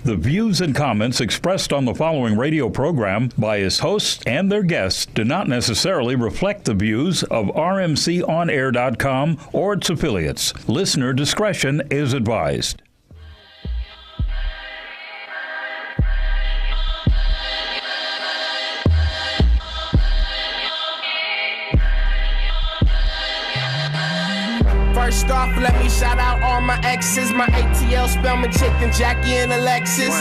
The views and comments expressed on the following radio program by its hosts and their guests do not necessarily reflect the views of rmconair.com or its affiliates. Listener discretion is advised. First off, let me shout out all my exes. My ATL, Spellman, Chicken, Jackie, and Alexis.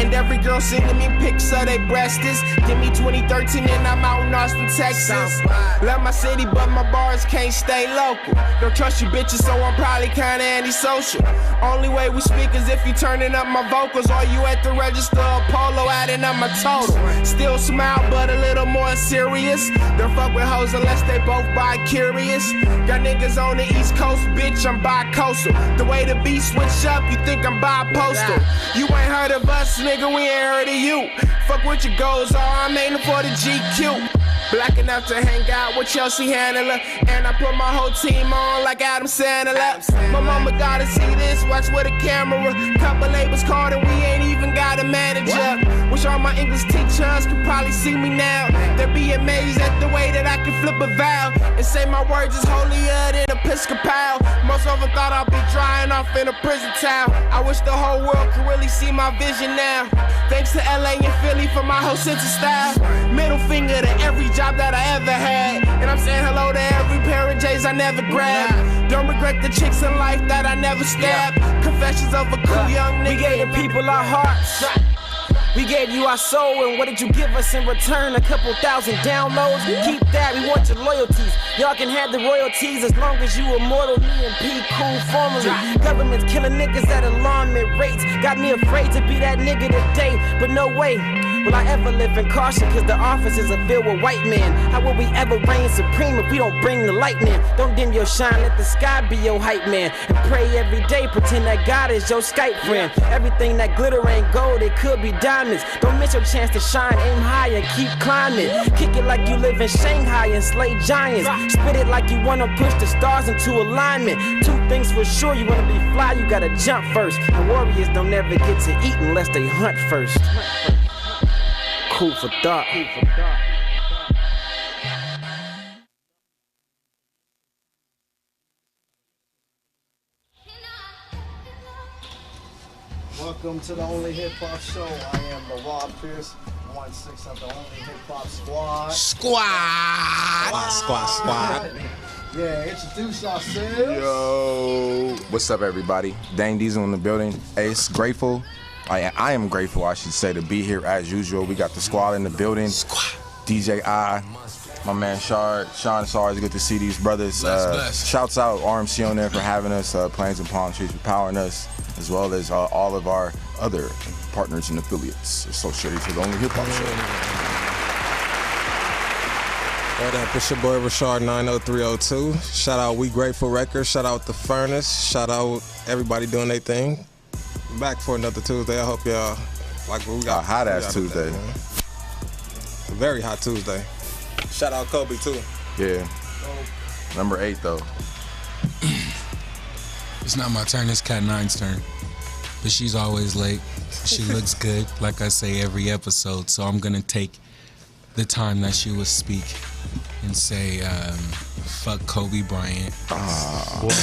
And every girl sending me pics of their breasts. Give me 2013 and I'm out in Austin, Texas. Love my city, but my bars can't stay local. Don't trust you bitches, so I'm probably kinda antisocial. Only way we speak is if you turning up my vocals, or you at the register of Polo adding up my total. Still smile, but a little more serious. Don't fuck with hoes unless they both bi-curious. Got niggas on the East Coast, bitch, I'm bi-coastal. The way the beat switch up, you think I'm bi-postal. You ain't heard of us, nigga, we ain't heard of you. Fuck what your goals are, I'm aiming for the GQ. Black enough to hang out with Chelsea Handler, and I put my whole team on like Adam Sandler. My mama gotta see this, watch with a camera. Couple labels called and we ain't even got a manager. Wish all my English teachers could probably see me now. They'd be amazed at the way that I can flip a valve and say my words is holier than Episcopal. Most of them thought I'd be drying off in a prison towel. I wish the whole world could really see my vision now. Thanks to LA and Philly for my whole sense of style. Middle finger to every job that I ever had. And I'm saying hello to every pair of J's I never grabbed. Don't regret the chicks in life that I never stabbed. Confessions of a cool young nigga. We gave the people our hearts. We gave you our soul, and what did you give us in return? A couple thousand downloads? Keep that, we want your loyalties. Y'all can have the royalties as long as you immortal. Me and P cool formally. Government's killing niggas at alarming rates. Got me afraid to be that nigga today, but no way will I ever live in caution, cause the offices are filled with white men. How will we ever reign supreme if we don't bring the lightning? Don't dim your shine, let the sky be your hype man. And pray every day, pretend that God is your Skype friend. Everything that glitter ain't gold, it could be diamonds. Don't miss your chance to shine, aim high and keep climbing. Kick it like you live in Shanghai and slay giants. Spit it like you wanna push the stars into alignment. Two things for sure, you wanna be fly, you gotta jump first. And warriors don't ever get to eat unless they hunt first. Cool for thought. Welcome to the Only Hip Hop Show. I am Laron Pierce, 1/6 of the Only Hip Hop Squad. Squad. Yeah, introduce yourselves. Yo, what's up, everybody? Dhane Diesil in the building. Ace, grateful. I am grateful, I should say, to be here as usual. We got the squad in the building. DJ I, my man Sean. It's always good to see these brothers. Shouts out RMC on there for having us, Plains and Palm Trees for powering us, as well as all of our other partners and affiliates associated to the Only Hip Hop Show. What up, it's your boy Rachar 90302. Shout out We Grateful Records, shout out The Furnace, shout out everybody doing their thing. Back for another Tuesday. I hope y'all like what we got. A hot ass Tuesday. A very hot Tuesday. Shout out Kobe too. Yeah. Number 8 though. It's not my turn, it's Cat 9's turn. But she's always late. She looks good, like I say every episode. So I'm gonna take the time that she would speak and say, fuck Kobe Bryant.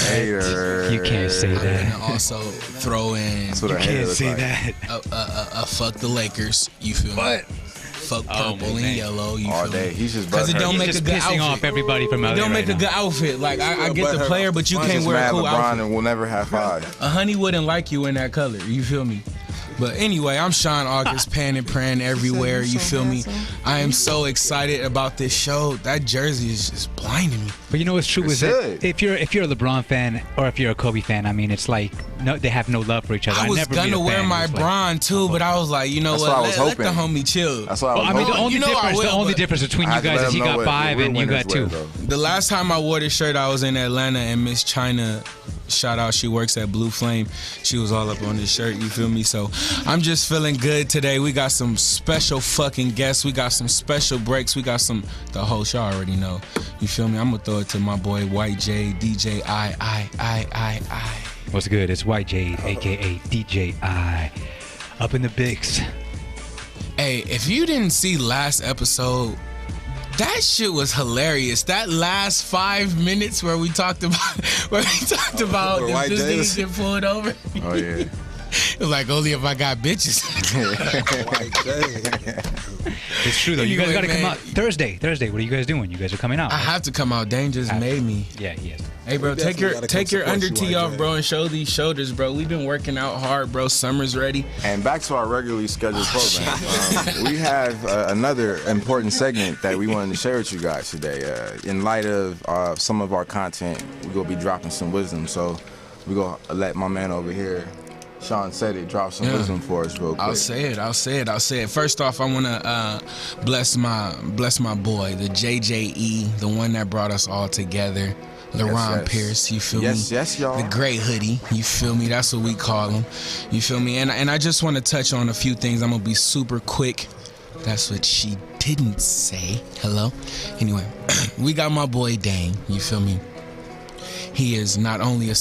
Hater. You can't say that. And also throw in, You can't say that. Fuck the Lakers. You feel me? Fuck purple and yellow. You All feel day. me? He's just Because it don't make a Just good pissing outfit. off everybody from It LA don't right make a now. good outfit. Like I get the player, but you can't wear a cool LeBron outfit. and we'll never have 5. A honey wouldn't like you in that color. You feel me? But anyway, I'm Sean Auguste, pan and praying everywhere. You feel me? I am so excited about this show. That jersey is just blinding me. But you know what's true is that if you're a LeBron fan or if you're a Kobe fan, I mean, it's like they have no love for each other. I was never gonna wear my like, Bron too, but I was like, you know That's what? what I was Let the hoping. homie chill. That's why I was I mean, the hoping. only You know I difference, will, the only but difference between I you had to guys let is he him know got what 5 real and you winners got wear, 2. though. The last time I wore this shirt, I was in Atlanta, and Miss China, shout out, she works at Blue Flame. She was all up on this shirt, you feel me? So I'm just feeling good today. We got some special fucking guests. We got some special breaks. We got the host, y'all already know. You feel me? I'm gonna throw it to my boy White Jade, DJ I. What's good? It's White Jade, a.k.a. DJ I. Up in the bigs. Hey, if you didn't see last episode, that shit was hilarious. That last 5 minutes where we talked about if this nigga get pulled over. Oh yeah. It was like, only if I got bitches. It's true though. You guys got to come out Thursday. What are you guys doing? You guys are coming out. I have to come out. Dane just made me. Yeah, he is. Hey, bro, take your under tee off, bro, and show these shoulders, bro. We've been working out hard, bro. Summer's ready. And back to our regularly scheduled program. We have another important segment that we wanted to share with you guys today. In light of some of our content, we're going to be dropping some wisdom. So we're going to let my man over here, Sean said it, drop some wisdom for us real quick. I'll say it. First off, I want to bless my boy, the JJE, the one that brought us all together. Laron Pierce, you feel me? Yes, y'all. The gray hoodie, you feel me? That's what we call him, you feel me? And I just want to touch on a few things. I'm going to be super quick. That's what she didn't say. Hello? Anyway, we got my boy Dane, you feel me? He is not only a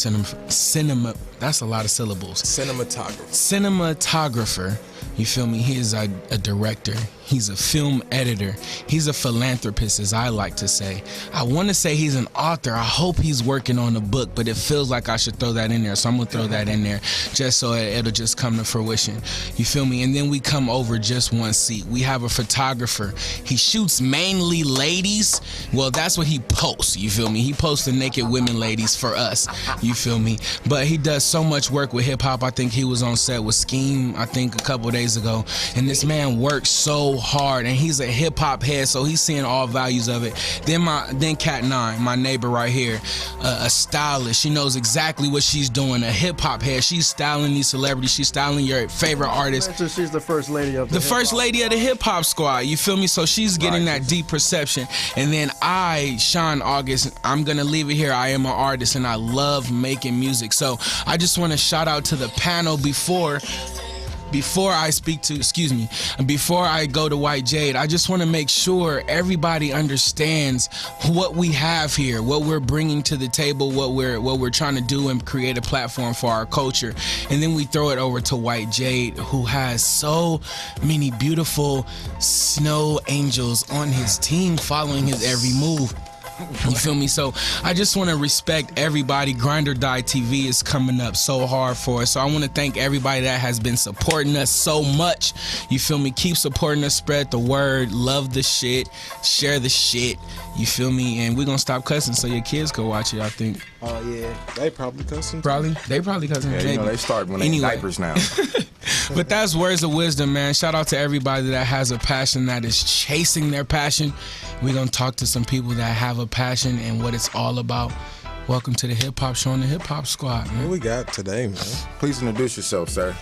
that's a lot of syllables. Cinematographer, you feel me? He is a director. He's a film editor. He's a philanthropist, as I like to say. I want to say he's an author. I hope he's working on a book, but it feels like I should throw that in there. So I'm going to throw that in there just so it'll just come to fruition. You feel me? And then we come over just one seat. We have a photographer. He shoots mainly ladies. Well, that's what he posts. You feel me? He posts the naked women ladies for us. You feel me? But he does so much work with hip hop. I think he was on set with Scheme, I think a couple days ago. And this man works so hard, and he's a hip hop head, so he's seeing all values of it. Then Cat 9, my neighbor right here, a stylist. She knows exactly what she's doing. A hip hop head. She's styling these celebrities. She's styling your favorite artists. She's the first lady of the first lady of the hip hop squad. You feel me? So she's getting that deep perception. And then I, Sean Auguste, I'm gonna leave it here. I am an artist, and I love making music. So I just want to shout out to the panel before I before I go to White Jade. I just want to make sure everybody understands what we have here, what we're bringing to the table, what we're trying to do and create a platform for our culture. And then we throw it over to White Jade, who has so many beautiful snow angels on his team following his every move. You feel me? So I just want to respect everybody. Grind or Die TV is coming up so hard for us. So I want to thank everybody that has been supporting us so much. You feel me? Keep supporting us. Spread the word. Love the shit. Share the shit. You feel me? And we're going to stop cussing so your kids can watch it, I think. Oh, yeah. They probably cussing. They probably cussing. Yeah, you know, they start when they in diapers now. But that's words of wisdom, man. Shout out to everybody that has a passion, that is chasing their passion. We're going to talk to some people that have a passion and what it's all about. Welcome to the Hip Hop Show and the Hip Hop Squad, man. What we got today, man? Please introduce yourself, sir.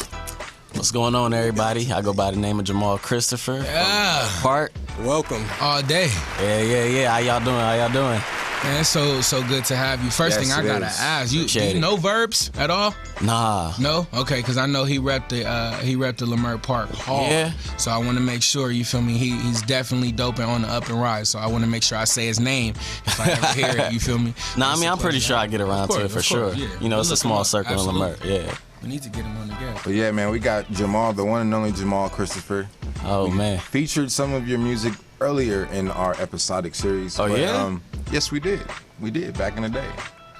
What's going on, everybody? I go by the name of Jamal Cristopher. Yeah. Part. Welcome. All day. Yeah. How y'all doing? Man, it's so good to have you. First thing I gotta ask, do you know Verbs at all? Nah. No? Okay, because I know he repped the Leimert Park Hall. Yeah. So I want to make sure, you feel me, he's definitely dope and on the up and rise. So I want to make sure I say his name if I ever hear it, you feel me? Nah, I mean, I'm pretty sure I get around to it for sure. Yeah. You know, it's a small circle in Leimert. Yeah. We need to get him on together. But yeah, man, we got Jamal, the one and only Jamal Cristopher. Oh, man. Featured some of your music earlier in our episodic series. Oh, but, yeah? Yes, we did. We did back in the day.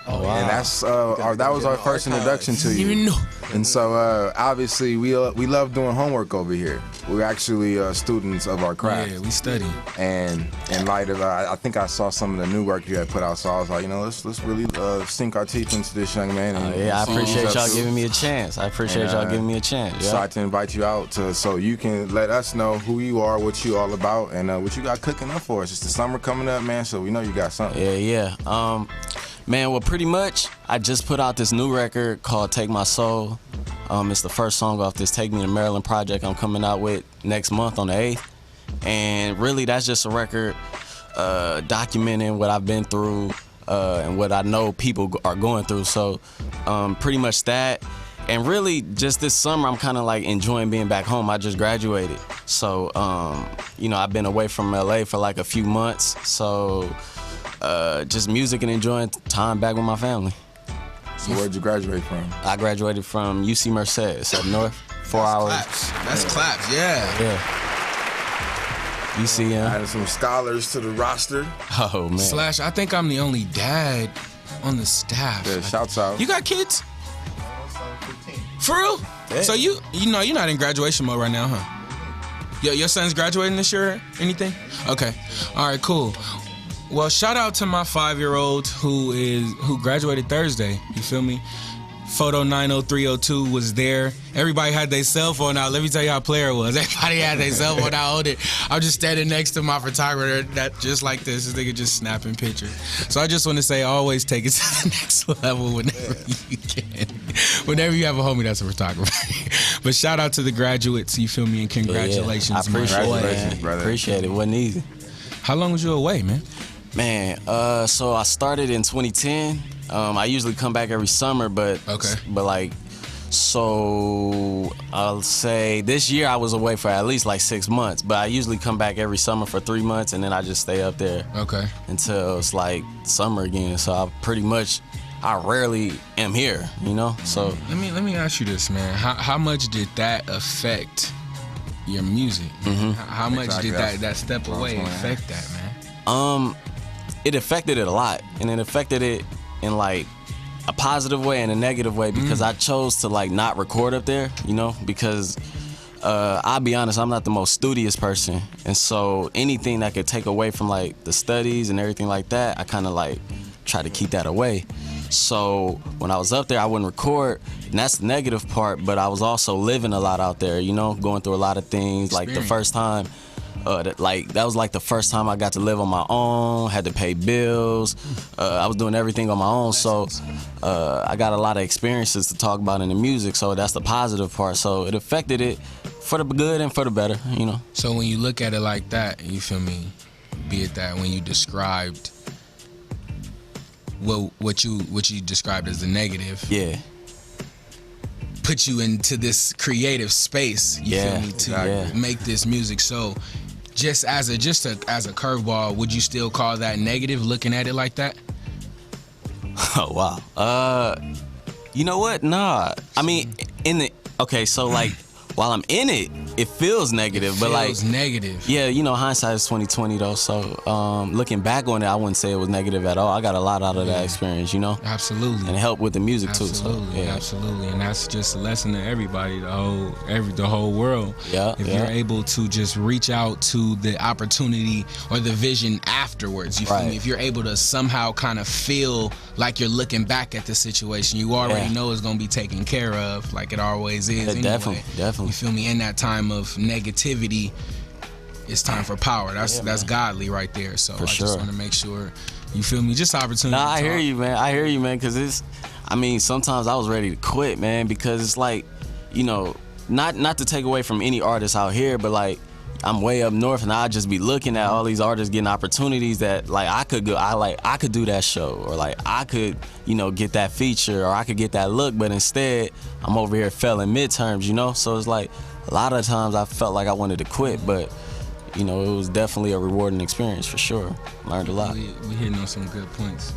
Oh, wow. And that's that was our first introduction to you. Even know. And so obviously we love doing homework over here. We're actually students of our craft. Yeah, we study. And in light of I think I saw some of the new work you had put out, so I was like, let's really sink our teeth into this young man. And I appreciate y'all giving me a chance. Decided to invite you out so you can let us know who you are, what you all about, and what you got cooking up for us. It's the summer coming up, man, so we know you got something. Yeah. Man, well, pretty much, I just put out this new record called Take My Soul. It's the first song off this Take Me to Maryland project I'm coming out with next month on the 8th. And really, that's just a record documenting what I've been through and what I know people are going through. So pretty much that. And really, just this summer, I'm kind of like enjoying being back home. I just graduated. So, I've been away from LA for like a few months. So, just music and enjoying time back with my family. So where'd you graduate from? I graduated from UC Merced, up north. 4 hours. Claps. That's claps, yeah. Yeah. You see him? Adding some scholars to the roster. Oh, man. Slash, I think I'm the only dad on the staff. Yeah, shouts out. You got kids? For real? Yeah. So you know you're not in graduation mode right now, huh? Your son's graduating this year or anything? Okay. All right, cool. Well, shout out to my 5-year-old who graduated Thursday. You feel me? Photo 90302 was there. Everybody had their cell phone out. Let me tell you how player it was. Everybody had their cell phone out. Hold it. I'm just standing next to my photographer that just like this. This nigga just snapping pictures. So I just want to say, always take it to the next level whenever you can. Whenever you have a homie that's a photographer. But shout out to the graduates. You feel me? And congratulations. I appreciate it, Congratulations, brother. Appreciate it. Wasn't easy. How long was you away, man? Man, so I started in 2010. I usually come back every summer, but like, so I'll say this year I was away for at least like 6 months, but I usually come back every summer for 3 months, and then I just stay up there until it's like summer again. So I rarely am here, you know. So let me ask you this, man. How much did that affect your music? How much did that step away affect that, man? It affected it a lot, and it affected it in like a positive way and a negative way because I chose to like not record up there, you know, because I'll be honest, I'm not the most studious person, and so anything that could take away from like the studies and everything like that, I kind of like try to keep that away. So when I was up there, I wouldn't record, and that's the negative part, but I was also living a lot out there, you know, going through a lot of things. Like the first time that was like the first time I got to live on my own, had to pay bills. I was doing everything on my own, so I got a lot of experiences to talk about in the music, so that's the positive part. So it affected it for the good and for the better, you know. So when you look at it like that, you feel me, be it that when you described what you described as the negative, put you into this creative space, you feel me, to make this music. So just as a curveball, would you still call that negative, looking at it like that? Oh wow. You know what? Nah. I mean, so like while I'm in it, it feels negative, but like negative. Yeah, you know, hindsight is 20/20 though. So looking back on it, I wouldn't say it was negative at all. I got a lot out of that experience, you know. Absolutely. And it helped with the music too. Absolutely, so, absolutely. And that's just a lesson to everybody, the whole world. Yeah. If you're able to just reach out to the opportunity or the vision afterwards, you feel me? If you're able to somehow kind of feel like you're looking back at the situation, you already know it's gonna be taken care of, like it always is. Anyway. Definitely. You feel me? In that time of negativity, it's time for power. That's godly right there. So I just want to make sure, you feel me? Just opportunity. Nah, I hear you, man. Because sometimes I was ready to quit, man, because it's like, you know, not to take away from any artists out here, but like I'm way up north, and I'd just be looking at all these artists getting opportunities that like I could do that show, or like I could, you know, get that feature, or I could get that look, but instead I'm over here failing midterms, you know. So it's like a lot of times I felt like I wanted to quit, but you know, it was definitely a rewarding experience for sure. Learned a lot. We hitting on some good points.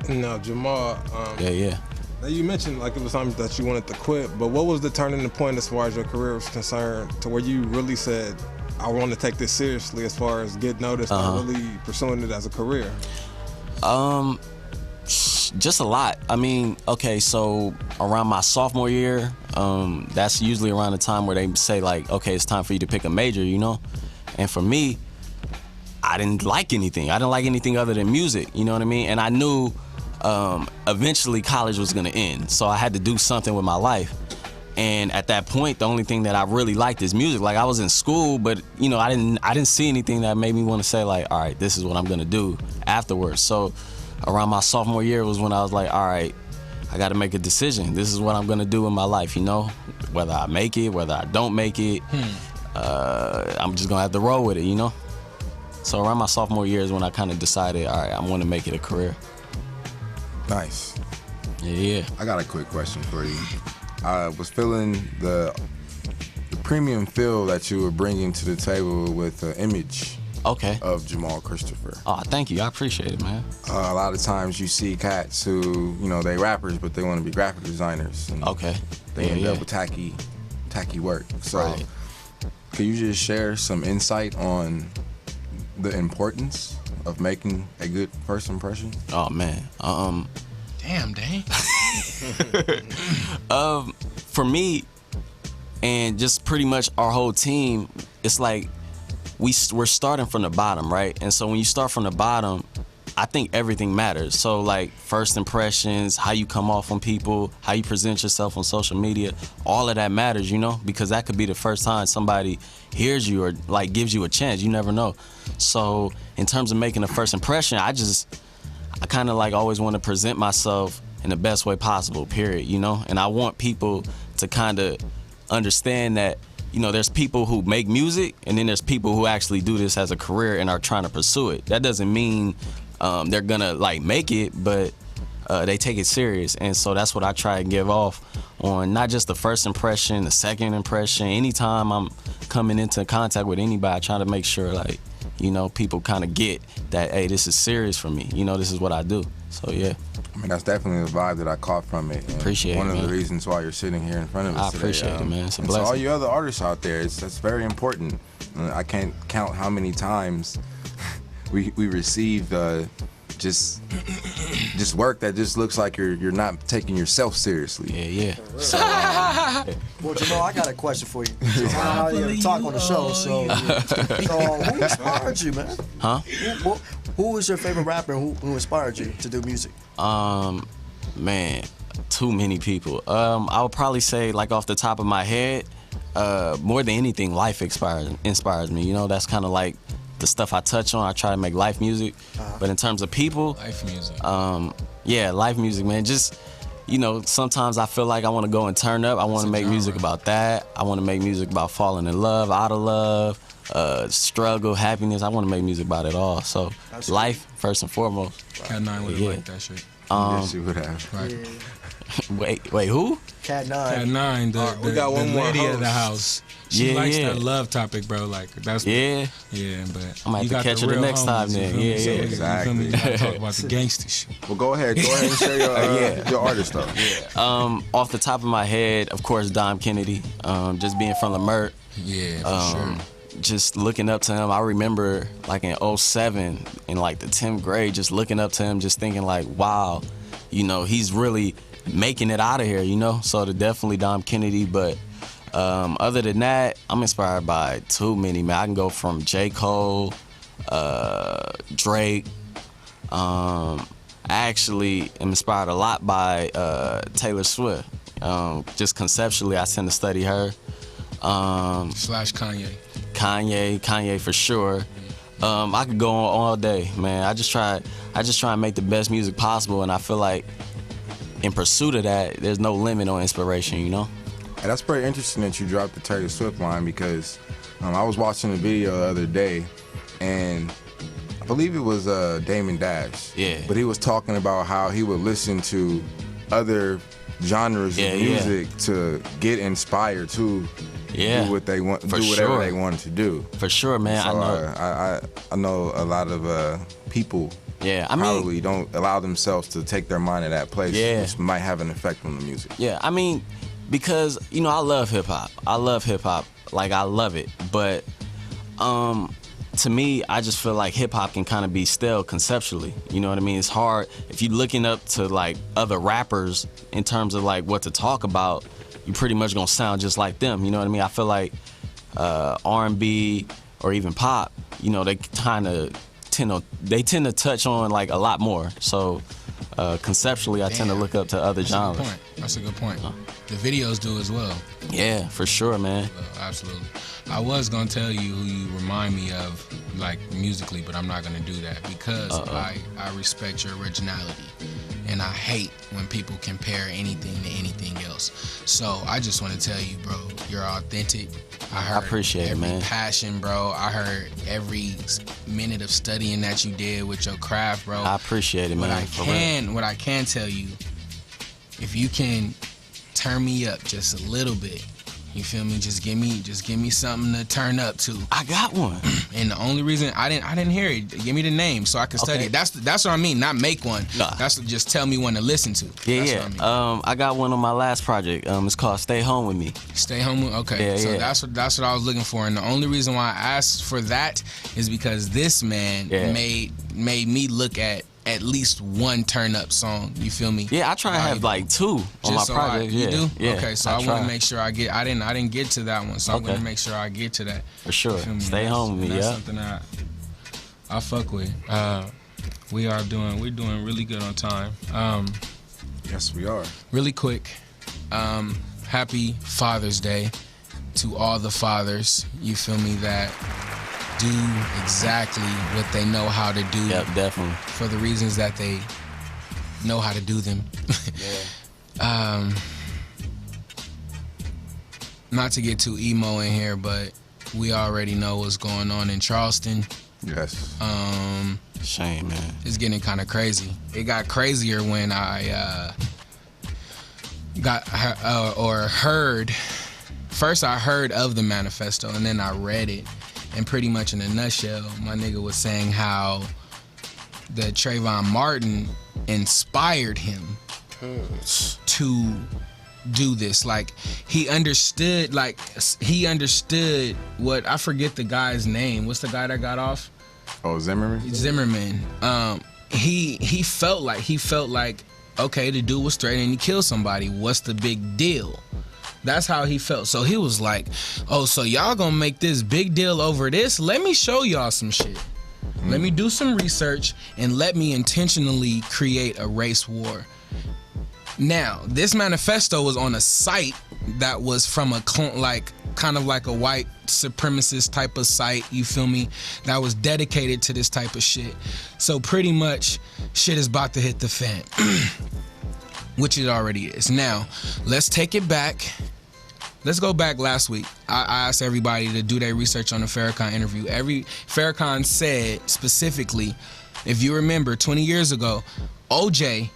Now, Jamal. Yeah. Now you mentioned like it was something that you wanted to quit, but what was the turning point as far as your career was concerned to where you really said, I want to take this seriously as far as get noticed and really pursuing it as a career? Just a lot. I mean, okay, so around my sophomore year, that's usually around the time where they say like, okay, it's time for you to pick a major, you know? And for me, I didn't like anything. I didn't like anything other than music, you know what I mean? And I knew eventually college was gonna end, so I had to do something with my life. And at that point, the only thing that I really liked is music. Like I was in school, but you know, I didn't see anything that made me want to say like, all right, this is what I'm gonna do afterwards. So around my sophomore year was when I was like, all right, I got to make a decision. This is what I'm gonna do in my life, you know, whether I make it, whether I don't make it. I'm just gonna have to roll with it, you know. So around my sophomore year is when I kind of decided, all right, I want to make it a career. Nice. Yeah. I got a quick question for you. I was feeling the premium feel that you were bringing to the table with the image of Jamal Cristopher. Oh, thank you. I appreciate it, man. A lot of times you see cats who, they rappers, but they want to be graphic designers. And they end up with tacky work. So, Right. Can you just share some insight on the importance of making a good first impression? Oh man. Damn, Dane. For me, and just pretty much our whole team, it's like we're starting from the bottom, right? And so when you start from the bottom, I think everything matters. So like first impressions, how you come off on people, how you present yourself on social media, all of that matters, because that could be the first time somebody hears you or like gives you a chance. You never know. So in terms of making a first impression, I kind of like always want to present myself in the best way possible, period, And I want people to kind of understand that, there's people who make music and then there's people who actually do this as a career and are trying to pursue it. That doesn't mean they're gonna like make it, but they take it serious. And so that's what I try to give off on not just the first impression, the second impression. Anytime I'm coming into contact with anybody, I try to make sure like, people kind of get that, hey, this is serious for me. This is what I do. So yeah. I mean, that's definitely the vibe that I caught from it. And appreciate one it, of the man. reasons why you're sitting here in front of us today. I appreciate it, man. It's a and blessing. to all you other artists out there, that's very important. I can't count how many times we receive just work that just looks like you're not taking yourself seriously. Yeah. So, Well, Jamal, I got a question for you. How you talk on the show? So who inspired you, man? Huh? Who was your favorite rapper? Who inspired you to do music? Man, too many people. I would probably say, like off the top of my head, more than anything, life inspires me. That's kind of like the stuff I touch on. I try to make life music. But in terms of people, Life music. Life music, man. Just, sometimes I feel like I want to go and turn up. I want to make music about that. I want to make music about falling in love, out of love, struggle, happiness. I want to make music about it all. So life, first and foremost. Cat 9 would have liked that shit. yes, you would have. Right. Wait, who? Cat 9. Cat 9, we got one more lady of host. the house. She likes that love topic, bro. Like that's Yeah. Yeah, but I might have you to got catch the her the real next time homies, then. you feel me? Yeah, So, yeah, you feel me? exactly. You gotta talk about the gangster shit. Well, go ahead and share your artist though. Off the top of my head, of course, Dom Kennedy. Just being from Lamert. Yeah, for sure. Just looking up to him. I remember like in 2007 in like the 10th grade, just looking up to him, just thinking like, wow, he's really making it out of here, So definitely Dom Kennedy. But other than that, I'm inspired by too many, man. I can go from J. Cole, Drake. I actually am inspired a lot by Taylor Swift. Just conceptually, I tend to study her. Slash Kanye. Kanye for sure. I could go on all day, man. I just try and make the best music possible, and I feel like in pursuit of that, there's no limit on inspiration, And that's pretty interesting that you dropped the Taylor Swift line because I was watching a video the other day, and I believe it was Damon Dash. Yeah. But he was talking about how he would listen to other genres of music to get inspired to do what they want, do whatever they wanted to do. For sure, man. So I know. I know a lot of people. Yeah, probably don't allow themselves to take their mind to that place. Yeah. Which might have an effect on the music. Yeah, because I love hip hop. Like I love it, but to me, I just feel like hip hop can kind of be stale conceptually. You know what I mean? It's hard if you're looking up to like other rappers in terms of like what to talk about. You pretty much gonna sound just like them. You know what I mean? I feel like R&B or even pop. They kind of tend to touch on like a lot more. So conceptually, I tend to look up to other genres. That's a good point. The videos do as well. Yeah, for sure, man. Absolutely. I was gonna tell you who you remind me of, like musically, but I'm not gonna do that because I respect your originality, and I hate when people compare anything to anything else. So I just want to tell you, bro, you're authentic. I appreciate it, man. Passion, bro. I heard every minute of studying that you did with your craft, bro. I appreciate it, man. What I can tell you, if you can turn me up just a little bit, You feel me? Just give me something to turn up to. I got one. And the only reason I didn't hear it, give me the name so I can study it. That's what I mean. Not make one. Nah. That's just tell me one to listen to. Yeah, that's yeah. What I mean. I got one on my last project. It's called "Stay Home with Me." Stay home with. Okay. Yeah, so yeah. that's what I was looking for, and the only reason why I asked for that is because this man made me look at least one turn up song. You feel me? Yeah, I try to have like 2 on my project. You do? Yeah. Okay, so I want to make sure I get. I didn't get to that one, so I'm gonna make sure I get to that. For sure. Stay home with me. That's Yeah. something that I fuck with. We're doing really good on time. Yes, we are. Really quick, happy Father's Day to all the fathers. You feel me? That do exactly what they know how to do. Yep, definitely. For the reasons that they know how to do them. Not to get too emo in here, but we already know what's going on in Charleston. Yes. Shame, man. It's getting kind of crazy. It got crazier when I heard. First, I heard of the manifesto, and then I read it. And pretty much in a nutshell, my nigga was saying how the Trayvon Martin inspired him to do this. Like he understood what, I forget the guy's name. What's the guy that got off? Oh, Zimmerman. He felt like okay, the dude was straight and he killed somebody. What's the big deal? That's how he felt. So he was like, oh, so y'all gonna make this big deal over this? Let me show y'all some shit. Let me do some research and let me intentionally create a race war. Now, this manifesto was on a site that was from a kind of like a white supremacist type of site, you feel me, that was dedicated to this type of shit. So pretty much shit is about to hit the fan. Which it already is. Now, let's take it back. Let's go back last week. I asked everybody to do their research on the Farrakhan interview. Farrakhan said specifically, if you remember 20 years ago, OJ,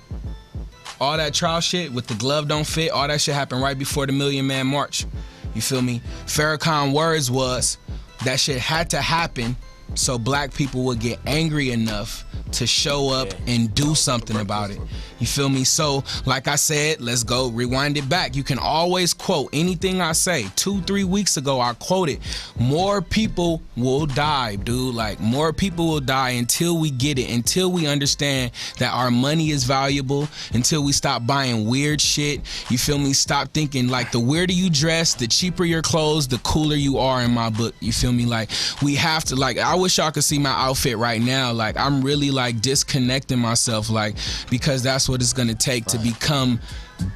all that trial shit with the glove don't fit, all that shit happened right before the Million Man March. You feel me? Farrakhan words was that shit had to happen so black people would get angry enough to show up and do something about it. You feel me? So, like I said, let's go rewind it back. You can always quote anything I say. 2-3 weeks ago, I quoted, more people will die, dude. Like, more people will die until we get it, until we understand that our money is valuable, until we stop buying weird shit. You feel me? Stop thinking, like, the weirder you dress, the cheaper your clothes, the cooler you are in my book. You feel me? Like, we have to, like, I wish y'all could see my outfit right now. Like, I'm really, like, disconnecting myself, like, because that's what it's gonna take to become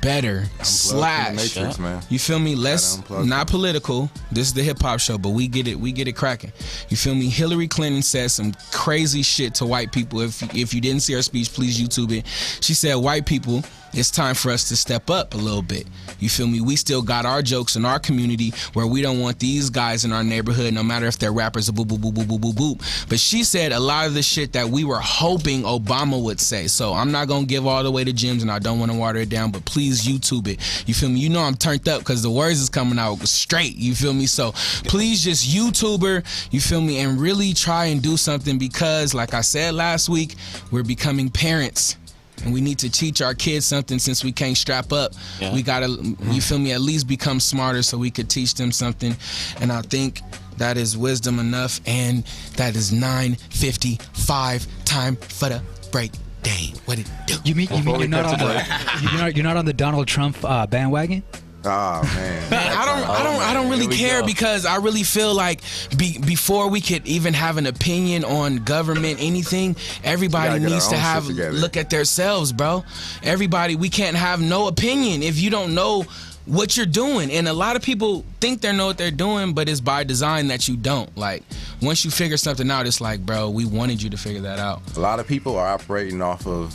better. Matrix, man. You feel me? Let's not political. This is the hip hop show, but we get it cracking. You feel me? Hillary Clinton said some crazy shit to white people. If you didn't see her speech, please YouTube it. She said, white people, it's time for us to step up a little bit. You feel me? We still got our jokes in our community where we don't want these guys in our neighborhood, no matter if they're rappers or boop, boop, boop, boop, boop, boop, boop. But she said a lot of the shit that we were hoping Obama would say. So I'm not going to give all the way to Jim's and I don't want to water it down, but please YouTube it. You feel me? You know I'm turned up because the words is coming out straight. You feel me? So please just YouTube her, you feel me, and really try and do something because, like I said last week, we're becoming parents. And we need to teach our kids something since we can't strap up. Yeah. We gotta, you feel me, at least become smarter so we could teach them something. And I think that is wisdom enough. And that is 9:55, time for the break. Dang, what it do? You mean you're not on the Donald Trump bandwagon? Oh man, I don't really care because I really feel like before we could even have an opinion on government, anything, everybody needs to have look at themselves, bro. Everybody, we can't have no opinion if you don't know what you're doing. And a lot of people think they know what they're doing, but it's by design that you don't. Like, once you figure something out, it's like, bro, we wanted you to figure that out. A lot of people are operating off of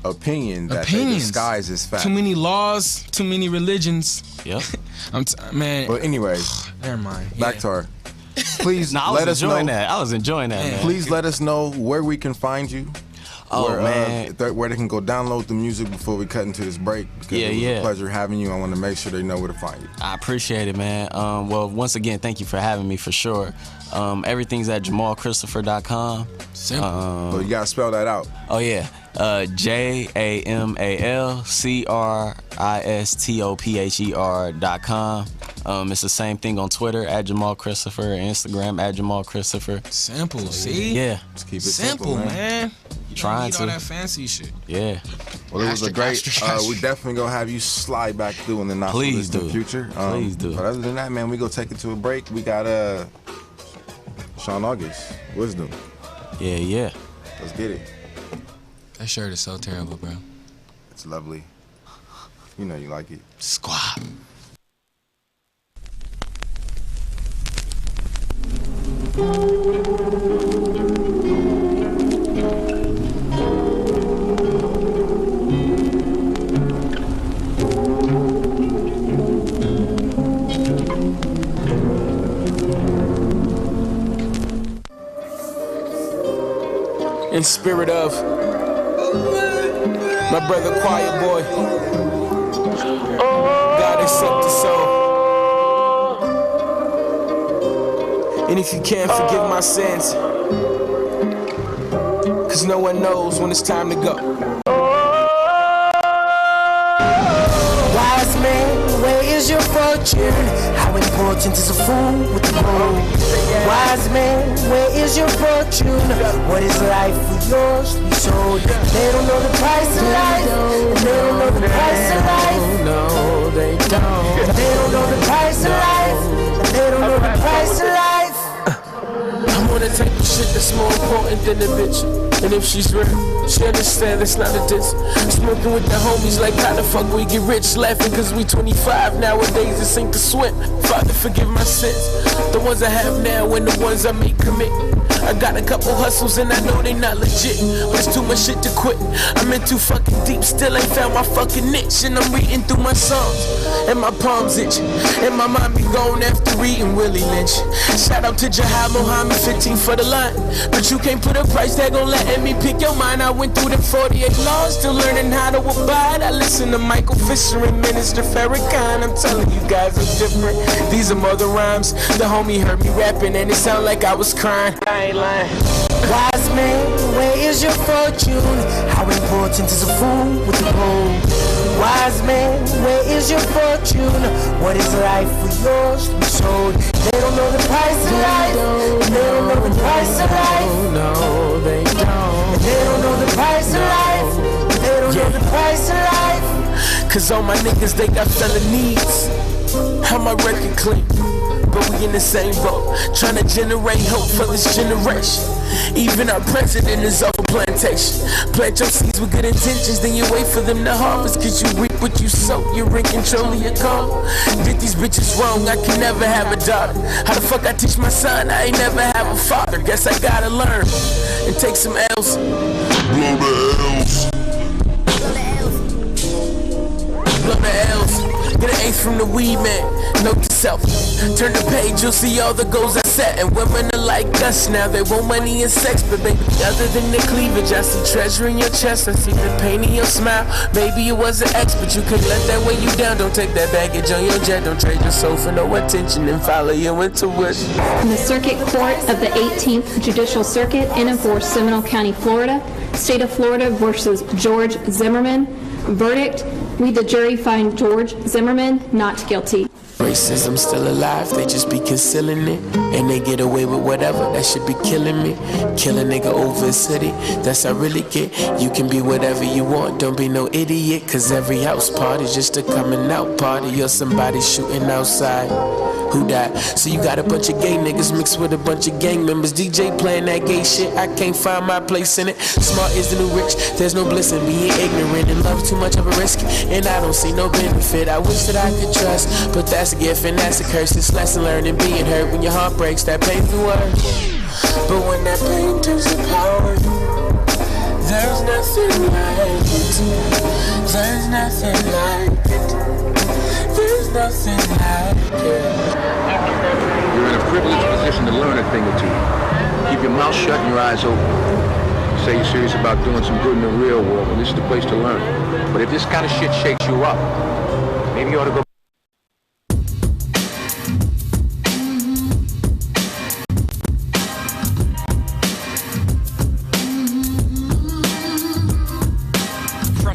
opinion that they disguise as fact. Too many laws, too many religions. Yep. Man. But anyways, never mind. Back to her. Please let us know. I was enjoying that, man. Please let us know where we can find you. where they can go download the music before we cut into this break. It was a pleasure having you. I want to make sure they know where to find you. I appreciate it, man. Well, once again, thank you for having me for sure. Everything's at JamalCristopher.com. Simple. So you gotta spell that out. Oh yeah, JamalCristopher.com. It's the same thing on Twitter at Jamal Cristopher, Instagram at Jamal Cristopher. Simple, see? Yeah. Just keep it simple, man. You trying don't to need all that fancy shit. Yeah. Well, it was a great. We definitely gonna have you slide back through in the not so distant future. Please do. But other than that, man, we gonna take it to a break. We got Sean Auguste, Wisdom. Yeah. Let's get it. That shirt is so terrible, bro. It's lovely. You know you like it. Squad. In spirit of my brother Quiet Boy, God accept the soul. And if you can't forgive my sins, cause no one knows when it's time to go. Wise man, where is your fortune? How important is a fool with the gold? Wise man, where is your fortune? What is life for yours to be sold? They don't know the price of life. And they don't know the price of life. No, they don't. They don't know the price of life. And they don't know the price of life. I wanna take the shit that's more important than the bitch. And if she's real, she understand that's not a diss. Smoking with the homies like how the fuck we get rich. Laughing cause we 25 nowadays, it ain't the swim. Father, forgive my sins. The ones I have now and the ones I may commit. I got a couple hustles and I know they not legit, but it's too much shit to quit. I'm in too fucking deep, still ain't found my fucking niche. And I'm reading through my songs, and my palms itch, and my mind be gone after reading Willie Lynch. Shout out to Jahal Muhammad, 15 for the line. But you can't put a price tag on letting me pick your mind. I went through the 48 laws, still learning how to abide. I listen to Michael Fisher and Minister Farrakhan. I'm telling you guys are different. These are mother rhymes. The homie heard me rapping and it sounded like I was crying. I ain't lying. Wise man, where is your fortune? How important is a fool with the gold? Wise man, where is your fortune? What is life for yours to be sold? They don't know the price of life. They don't know the price of life. No, they don't. They don't know the price of life. They don't know the price of life. Cause all my niggas, they got felonies. How my record clean? But we in the same boat, trying to generate hope for this generation. Even our president is off a plantation. Plant your seeds with good intentions, then you wait for them to harvest. Cause you reap what you sow, you're in control of your karma. Did these bitches wrong, I can never have a daughter. How the fuck I teach my son, I ain't never have a father. Guess I gotta learn and take some L's. Blow the L's. Blow the L's. Get an ace from the weed man. Note to self. Turn the page, you'll see all the goals I set. And women are like us now. They want money and sex, but baby, other than the cleavage, I see treasure in your chest. I see the pain in your smile. Maybe it was an ex, but you could let that weigh you down. Don't take that baggage on your jet. Don't trade your soul for no attention and follow your intuition. In the Circuit Court of the 18th Judicial Circuit in and for Seminole County, Florida, State of Florida versus George Zimmerman. Verdict: we, the jury, find George Zimmerman not guilty. Racism still alive, they just be concealing it. And they get away with whatever, that should be killing me. Kill a nigga over a city, that's how I really get. You can be whatever you want, don't be no idiot. Cause every house party's just a coming out party. Or somebody shooting outside. Who died? So you got a bunch of gay niggas mixed with a bunch of gang members. DJ playing that gay shit, I can't find my place in it. Smart is the new rich, there's no bliss in being ignorant. And love's too much of a risk, and I don't see no benefit. I wish that I could trust, but that's a gift and that's a curse. It's lesson learned and being hurt. When your heart breaks, that pain's the worst. But when that pain turns to power, there's nothing like it. There's nothing like it. There's nothing like it. You're in a privileged position to learn a thing or two. Keep your mouth shut and your eyes open. say you're serious about doing some good in the real world, and this is the place to learn. But if this kind of shit shakes you up, maybe you ought to go.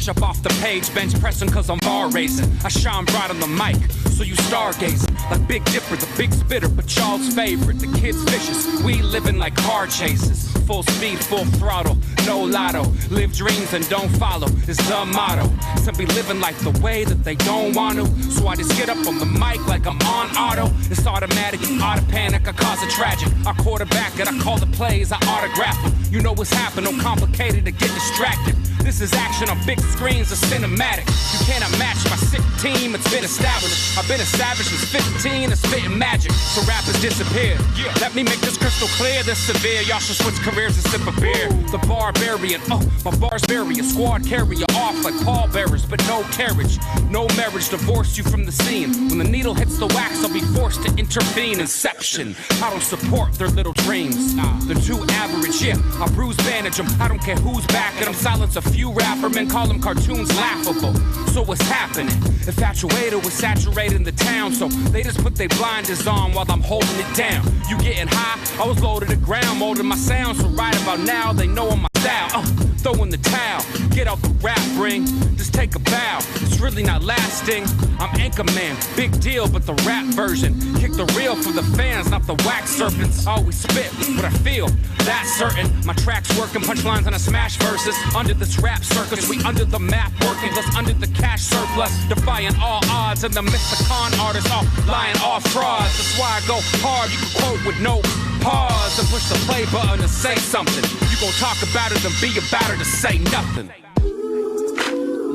Up off the page, bench pressing cause I'm bar racing. I shine bright on the mic, so you stargazing. Like Big Dipper, the big spitter, but y'all's favorite. The kids vicious, we living like car chases. Full speed, full throttle, no lotto. Live dreams and don't follow, is the motto. Simply living life the way that they don't want to. So I just get up on the mic like I'm on auto. It's automatic, you oughta panic, I cause a tragic. I quarterback it, I call the plays, I autograph them. You know what's happening, no complicated to get distracted. This is action on big screens, a cinematic. You cannot match my sick team, it's been established. I've been a savage since 15, it's spitting magic. So rappers disappear. Yeah. Let me make this crystal clear, this severe. Y'all should switch careers and sip a beer. The barbarian, my bars vary. A squad carrier off like pallbearers, but no carriage. No marriage, divorce you from the scene. When the needle hits the wax, I'll be forced to intervene. Inception, I don't support their little dreams. They're too average, yeah. I bruise bandage them, I don't care who's backing them. Silence a few rapper men, call them cartoons laughable. So what's happening? Infatuated with saturating the town, so they just put their blinders on while I'm holding it down. You getting high? I was low to the ground, molding my sound, so right about now they know I'm my style. Throw in the towel, get out the rap ring, just take a bow. It's really not lasting. I'm Anchorman, big deal, but the rap version. Kick the real for the fans, not the wax serpents. I always spit what I feel, that's certain. My tracks working, punchlines on a smash verses. Under this rap circus, we under the map working, plus under the cash surplus, defying all odds. And the myth, the con artists, all lying, all frauds. That's why I go hard, you can quote with no pause and push the play button to say something. You gon' talk about it and be about it to say nothing.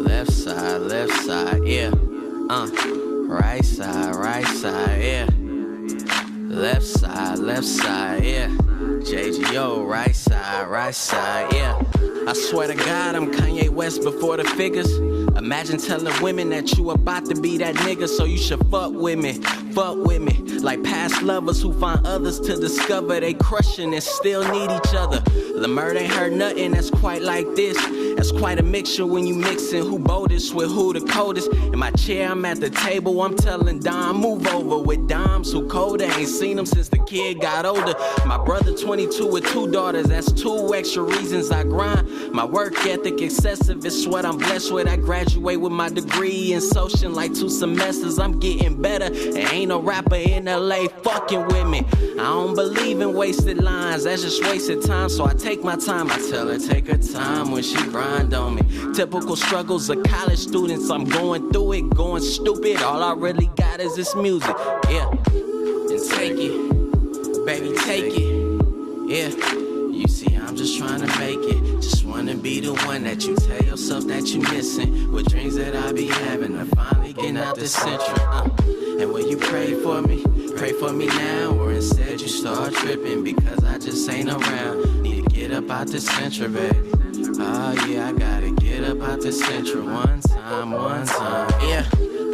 Left side, yeah. Right side, yeah. Left side, yeah. JGO, right side, yeah. I swear to God, I'm Kanye West before the figures. Imagine telling women that you about to be that nigga, so you should fuck with me. Like past lovers who find others to discover they crushing and still need each other. Lamert ain't heard nothing that's quite like this. That's quite a mixture when you mixin' who boldest with who the coldest. In my chair, I'm at the table, I'm telling Dom, move over with Doms who colder. Ain't seen him since the kid got older. My brother 22 with 2 daughters, that's 2 extra reasons I grind. My work ethic excessive, it's what I'm blessed with. I graduate with my degree in social like 2 semesters. I'm getting better, and ain't no rapper in LA fucking with me. I don't believe in wasted lines, that's just wasted time. So I take my time, I tell her take her time when she grind on me. Typical struggles of college students, I'm going through it, going stupid. All I really got is this music, yeah. And take it, baby, take it, yeah. You see, I'm just trying to make it. Just wanna be the one that you tell yourself that you missing. With dreams that I be having, I finally get out this central. And will you pray for me now, or instead you start tripping because I just ain't around. Need to get up out this central, baby. Oh yeah, I gotta get up out this central one time, yeah.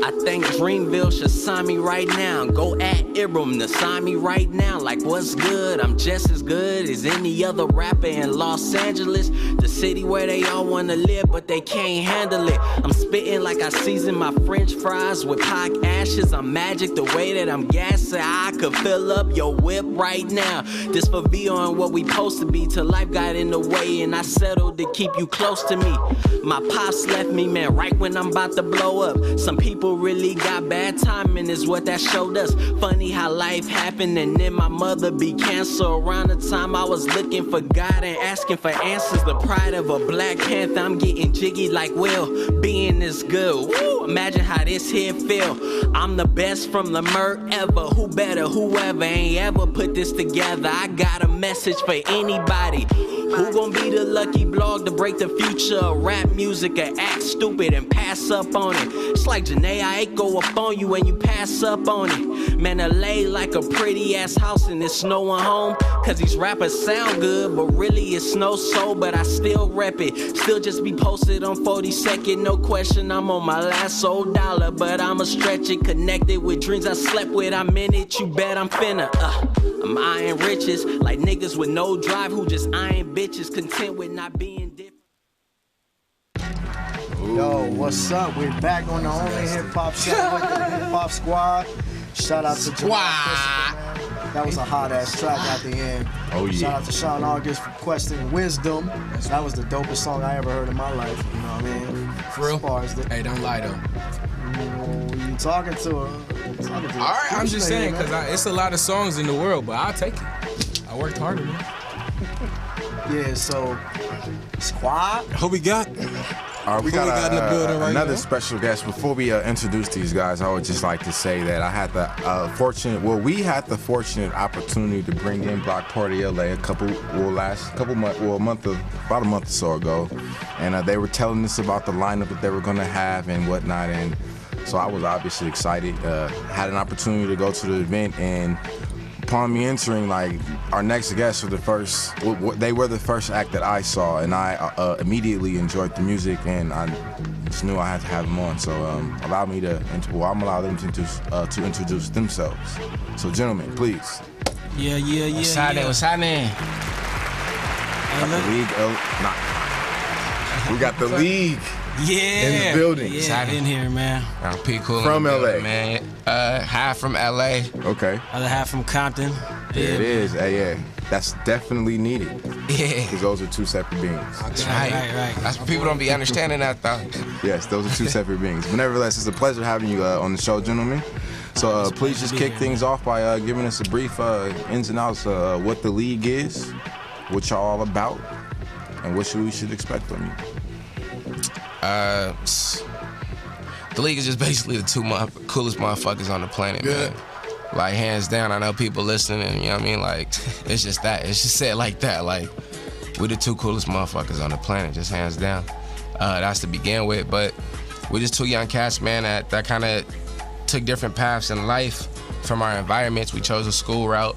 I think Dreamville should sign me right now. Go at Ibram to sign me right now. Like what's good? I'm just as good as any other rapper in Los Angeles, the city where they all wanna live but they can't handle it. I'm spitting like I season my French fries with Pac ashes. I'm magic the way that I'm gassing. I could fill up your whip right now. This for beyond what we supposed to be till life got in the way and I settled to keep you close to me. My pops left me, man, right when I'm about to blow up. Some people really got bad timing is what that showed us. Funny how life happened and then my mother be cancer. Around the time I was looking for God and asking for answers. The pride of a Black Panther, I'm getting jiggy like Will. Being this good, woo, imagine how this here feel. I'm the best from the Mert ever. Who better, whoever ain't ever put this together. I got a message for anybody. Who gon' be the lucky blog to break the future of rap music or act stupid and pass up on it? It's like Janae I go up on you and you pass up on it. Man, LA like a pretty ass house and it's snowing home. Cause these rappers sound good, but really it's snow so. But I still rep it, still just be posted on 42nd. No question, I'm on my last old dollar. But I'ma stretch it, connected with dreams I slept with. I'm in it, you bet I'm finna. I'm eyeing riches like niggas with no drive who just eyeing bitches, content with not being different. Yo, what's up? We're back on the only hip hop show with the Hip Hop Squad. Shout out to Jamal Cristopher, man. That was a hot ass track at the end. Oh yeah. Shout out to Sean Auguste for requesting Wisdom. That was the dopest song I ever heard in my life. You know what I mean? For real? As far as the, Hey, don't lie though. You talking to her? All right, I'm just saying, because it's a lot of songs in the world, but I'll take it. I worked harder, man. Yeah, so, Squad? Who we got? All right, we got in the building right another now? special guest. Before we introduce these guys, I would just like to say that I had the we had the fortunate opportunity to bring in Block Party LA about a month or so ago, and they were telling us about the lineup that they were going to have and whatnot, and so I was obviously excited. Had an opportunity to go to the event, and upon me entering, like, our next guests were they were the first act that I saw, and I immediately enjoyed the music, and I just knew I had to have them on. So I'm allowed them to introduce themselves. So gentlemen, please. Yeah. What's happening? We got the league. Yeah. In the building. Yeah, in here, man. I'm P Cool from in the LA, building, man. Half from LA. Okay. Other half from Compton. There it is. Hey, yeah. That's definitely needed. Yeah. Because those are two separate beings. Right. That's what people don't be understanding that though. Yes, those are two separate beings. But nevertheless, it's a pleasure having you on the show, gentlemen. So please just kick things off by giving us a brief ins and outs of what the league is, what y'all all about, and what we should expect from you. The league is just basically the two coolest motherfuckers on the planet, man. Like, hands down. I know people listening, and you know what I mean? Like, it's just that. It's just said like that. Like, we're the two coolest motherfuckers on the planet, just hands down. That's to begin with. But we're just two young cats, man, that kind of took different paths in life from our environments. We chose a school route.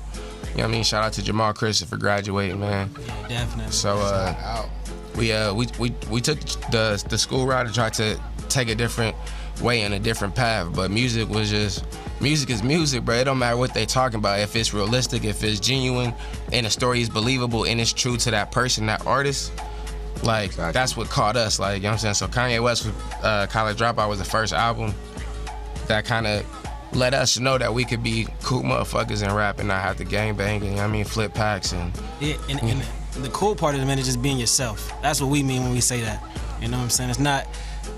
You know what I mean? Shout out to Jamal Cristopher for graduating, man. Yeah, definitely. So, we took the school route and tried to take a different way and a different path, but music is music, bro. It don't matter what they talking about. If it's realistic, if it's genuine, and the story is believable and it's true to that person, that artist, like, exactly. That's what caught us. Like, you know what I'm saying? So Kanye West with College Dropout was the first album that kind of let us know that we could be cool motherfuckers and rap and not have to gangbang and, you know what I mean, flip packs and the cool part of the man is just being yourself. That's what we mean when we say that. You know what I'm saying? It's not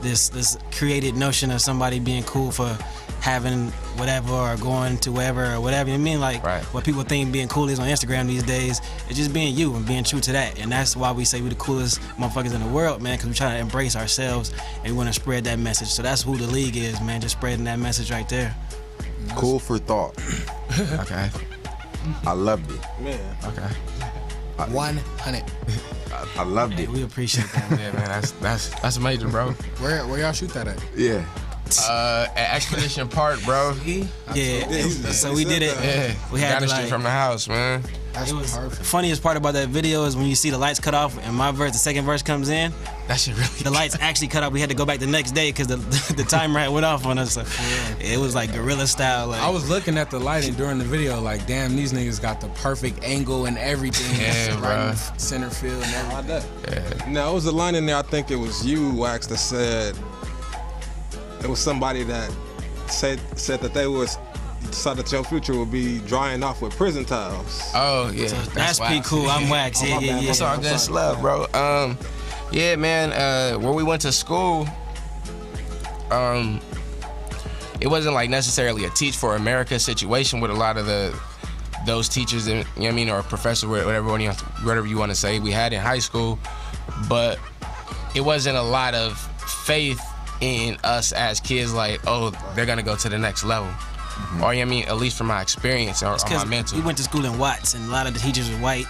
this created notion of somebody being cool for having whatever or going to wherever or whatever. You mean, like, what people think being cool is on Instagram these days. It's just being you and being true to that. And that's why we say we're the coolest motherfuckers in the world, man, because we try to embrace ourselves and we want to spread that message. So that's who the league is, man, just spreading that message right there. Cool for thought. Okay. I loved it. Man. Okay. 100. I loved it. We appreciate that. Yeah, man, that's major, bro. Where y'all shoot that at? Yeah. At Expedition Park, bro. Yeah. So we did it. Yeah. We had down the to, street from the house, man. That's perfect. The funniest part about that video is when you see the lights cut off and my verse, the second verse comes in. That shit really. The lights actually cut off. We had to go back the next day because the timer had went off on us. So it was like guerrilla style. Like, I was looking at the lighting during the video, like, damn, these niggas got the perfect angle and everything. Yeah, bro. Center field and everything. Yeah. Now, it was a line in there, I think it was you, Wax, that said, it was somebody that said that they was, saw that your future would be drying off with prison tiles. Oh, yeah. So that's pretty cool. I'm Wax. Yeah. It's all good love, bro. Yeah, man, where we went to school, it wasn't like necessarily a Teach for America situation with a lot of those teachers, you know what I mean, or professor, whatever you want to say we had in high school, but it wasn't a lot of faith in us as kids, like, oh, they're gonna go to the next level. Mm-hmm. Or, you know what I mean, at least from my experience or my mental. We went to school in Watts, and a lot of the teachers were white.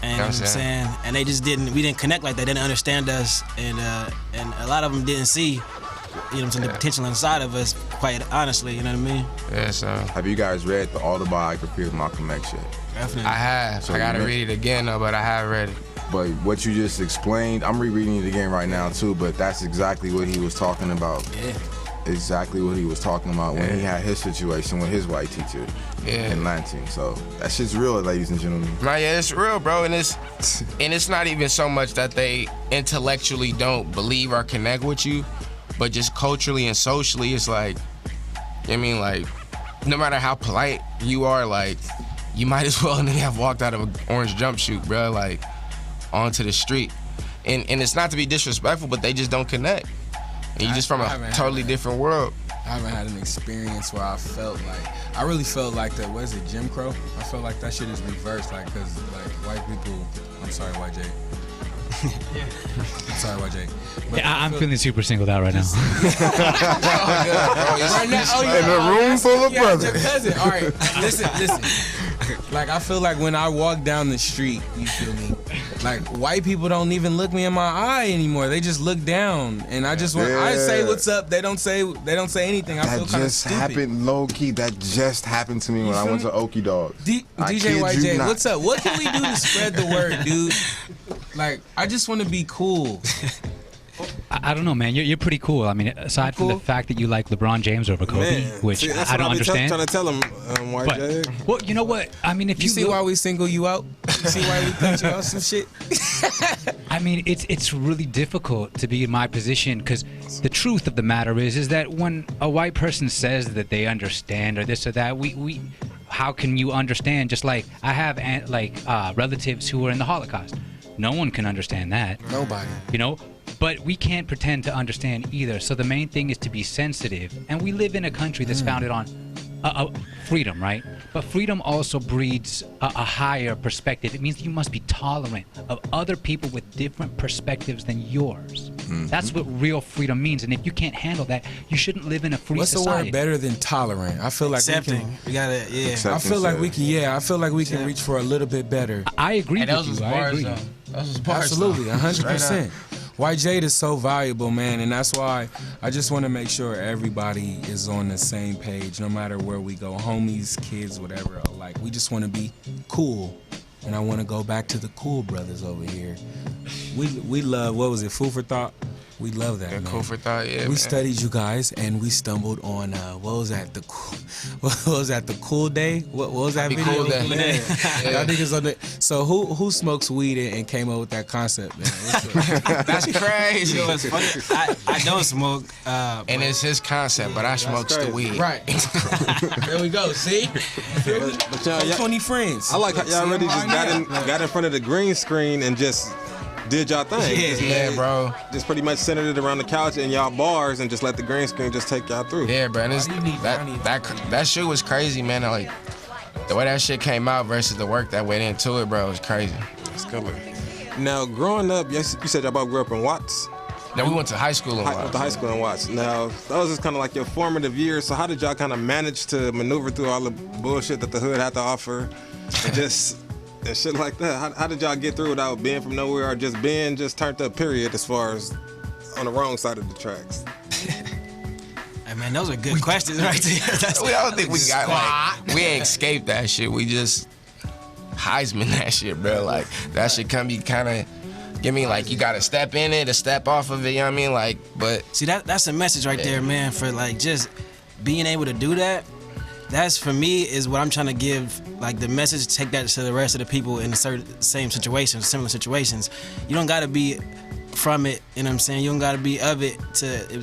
And you know what I'm saying? And they just we didn't connect like that. They didn't understand us, and a lot of them didn't see you know, the potential inside of us. Quite honestly, you know what I mean? Yeah, so. Have you guys read the autobiography of Malcolm X yet? Definitely. I have. So I gotta read it again though, but I have read it. But what you just explained, I'm rereading it again right now too, but that's exactly what he was talking about. Yeah. Exactly what he was talking about when he had his situation with his white teacher in Lansing. So that shit's real, ladies and gentlemen. Nah, yeah, it's real, bro, and it's not even so much that they intellectually don't believe or connect with you, but just culturally and socially, it's like, I mean, like, no matter how polite you are, like, you might as well have walked out of an orange jumpsuit, bro, like, onto the street. And it's not to be disrespectful, but they just don't connect. And you just from a totally different world. I haven't had an experience where I felt like, I really felt like that, what is it, Jim Crow? I felt like that shit is reversed, like, cause like white people, I'm sorry, YJ. I'm sorry, YJ. Yeah, I'm feeling super singled out right now. Right now, in a room full of brothers. Your cousin. All right, listen. Like, I feel like when I walk down the street, you feel me? Like, white people don't even look me in my eye anymore. They just look down, and I just want. I say what's up. They don't say anything. I feel kind of stupid. That just happened low key. That just happened to me when I went to Okie Dog. DJ YJ, what's up? What can we do to spread the word, dude? Like, I just want to be cool. I don't know, man. You're pretty cool. I mean, aside from the fact that you like LeBron James over Kobe, which I don't understand. Trying to tell him, YJ. But, well, you know what? I mean, if you see why we single you out, you see why we cut you out some shit. I mean, it's really difficult to be in my position, because the truth of the matter is that when a white person says that they understand or this or that, we how can you understand? Just like I have relatives who were in the Holocaust. No one can understand that. Nobody. You know? But we can't pretend to understand either. So the main thing is to be sensitive. And we live in a country that's founded on freedom, right? But freedom also breeds a higher perspective. It means you must be tolerant of other people with different perspectives than yours. Mm-hmm. That's what real freedom means. And if you can't handle that, you shouldn't live in a free society. What's the word better than tolerant? I feel like accepting. We gotta, I feel like we can. Yeah, I feel like we can reach for a little bit better. I agree with you. I agree. Absolutely, 100%. Why Jade is so valuable, man, and that's why I just want to make sure everybody is on the same page, no matter where we go, homies, kids, whatever. Like, we just want to be cool, and I want to go back to the cool brothers over here. We love, what was it, Food for Thought? We love that, man. Cool for Thought, yeah. We studied you guys, and we stumbled on what was that? The Cool Day? What was that video? Cool Day. Y'all niggas on the. So who smokes weed and came up with that concept, man? That's crazy. You know what's funny? I don't smoke, and it's his concept, but I smokes the weed. Right. There we go. See? But y'all, 20 friends. I like how y'all really just got in front of the green screen and just did y'all thing. Yeah, bro. Just pretty much centered it around the couch in y'all bars and just let the green screen just take y'all through. Yeah, bro. And that shit was crazy, man. Like, the way that shit came out versus the work that went into it, bro, was crazy. It's killer. Now, growing up, you said y'all both grew up in Watts? No, we went to high school in Watts. Went to high school in Watts. Now, that was just kind of like your formative years. So how did y'all kind of manage to maneuver through all the bullshit that the hood had to offer? And shit like that. How did y'all get through without being from nowhere or just being turned up, period, as far as on the wrong side of the tracks? Hey, man, those are good questions right there. I don't think we got, we ain't escaped that shit. We just Heisman that shit, bro. Like, that shit come be kind of, give me, like, you got to step in it or step off of it, you know what I mean? Like, but. See, that's a message right there, man, for, like, just being able to do that. That's, for me, is what I'm trying to give, like, the message, take that to the rest of the people in the same situations, similar situations. You don't got to be from it, you know what I'm saying? You don't got to be of it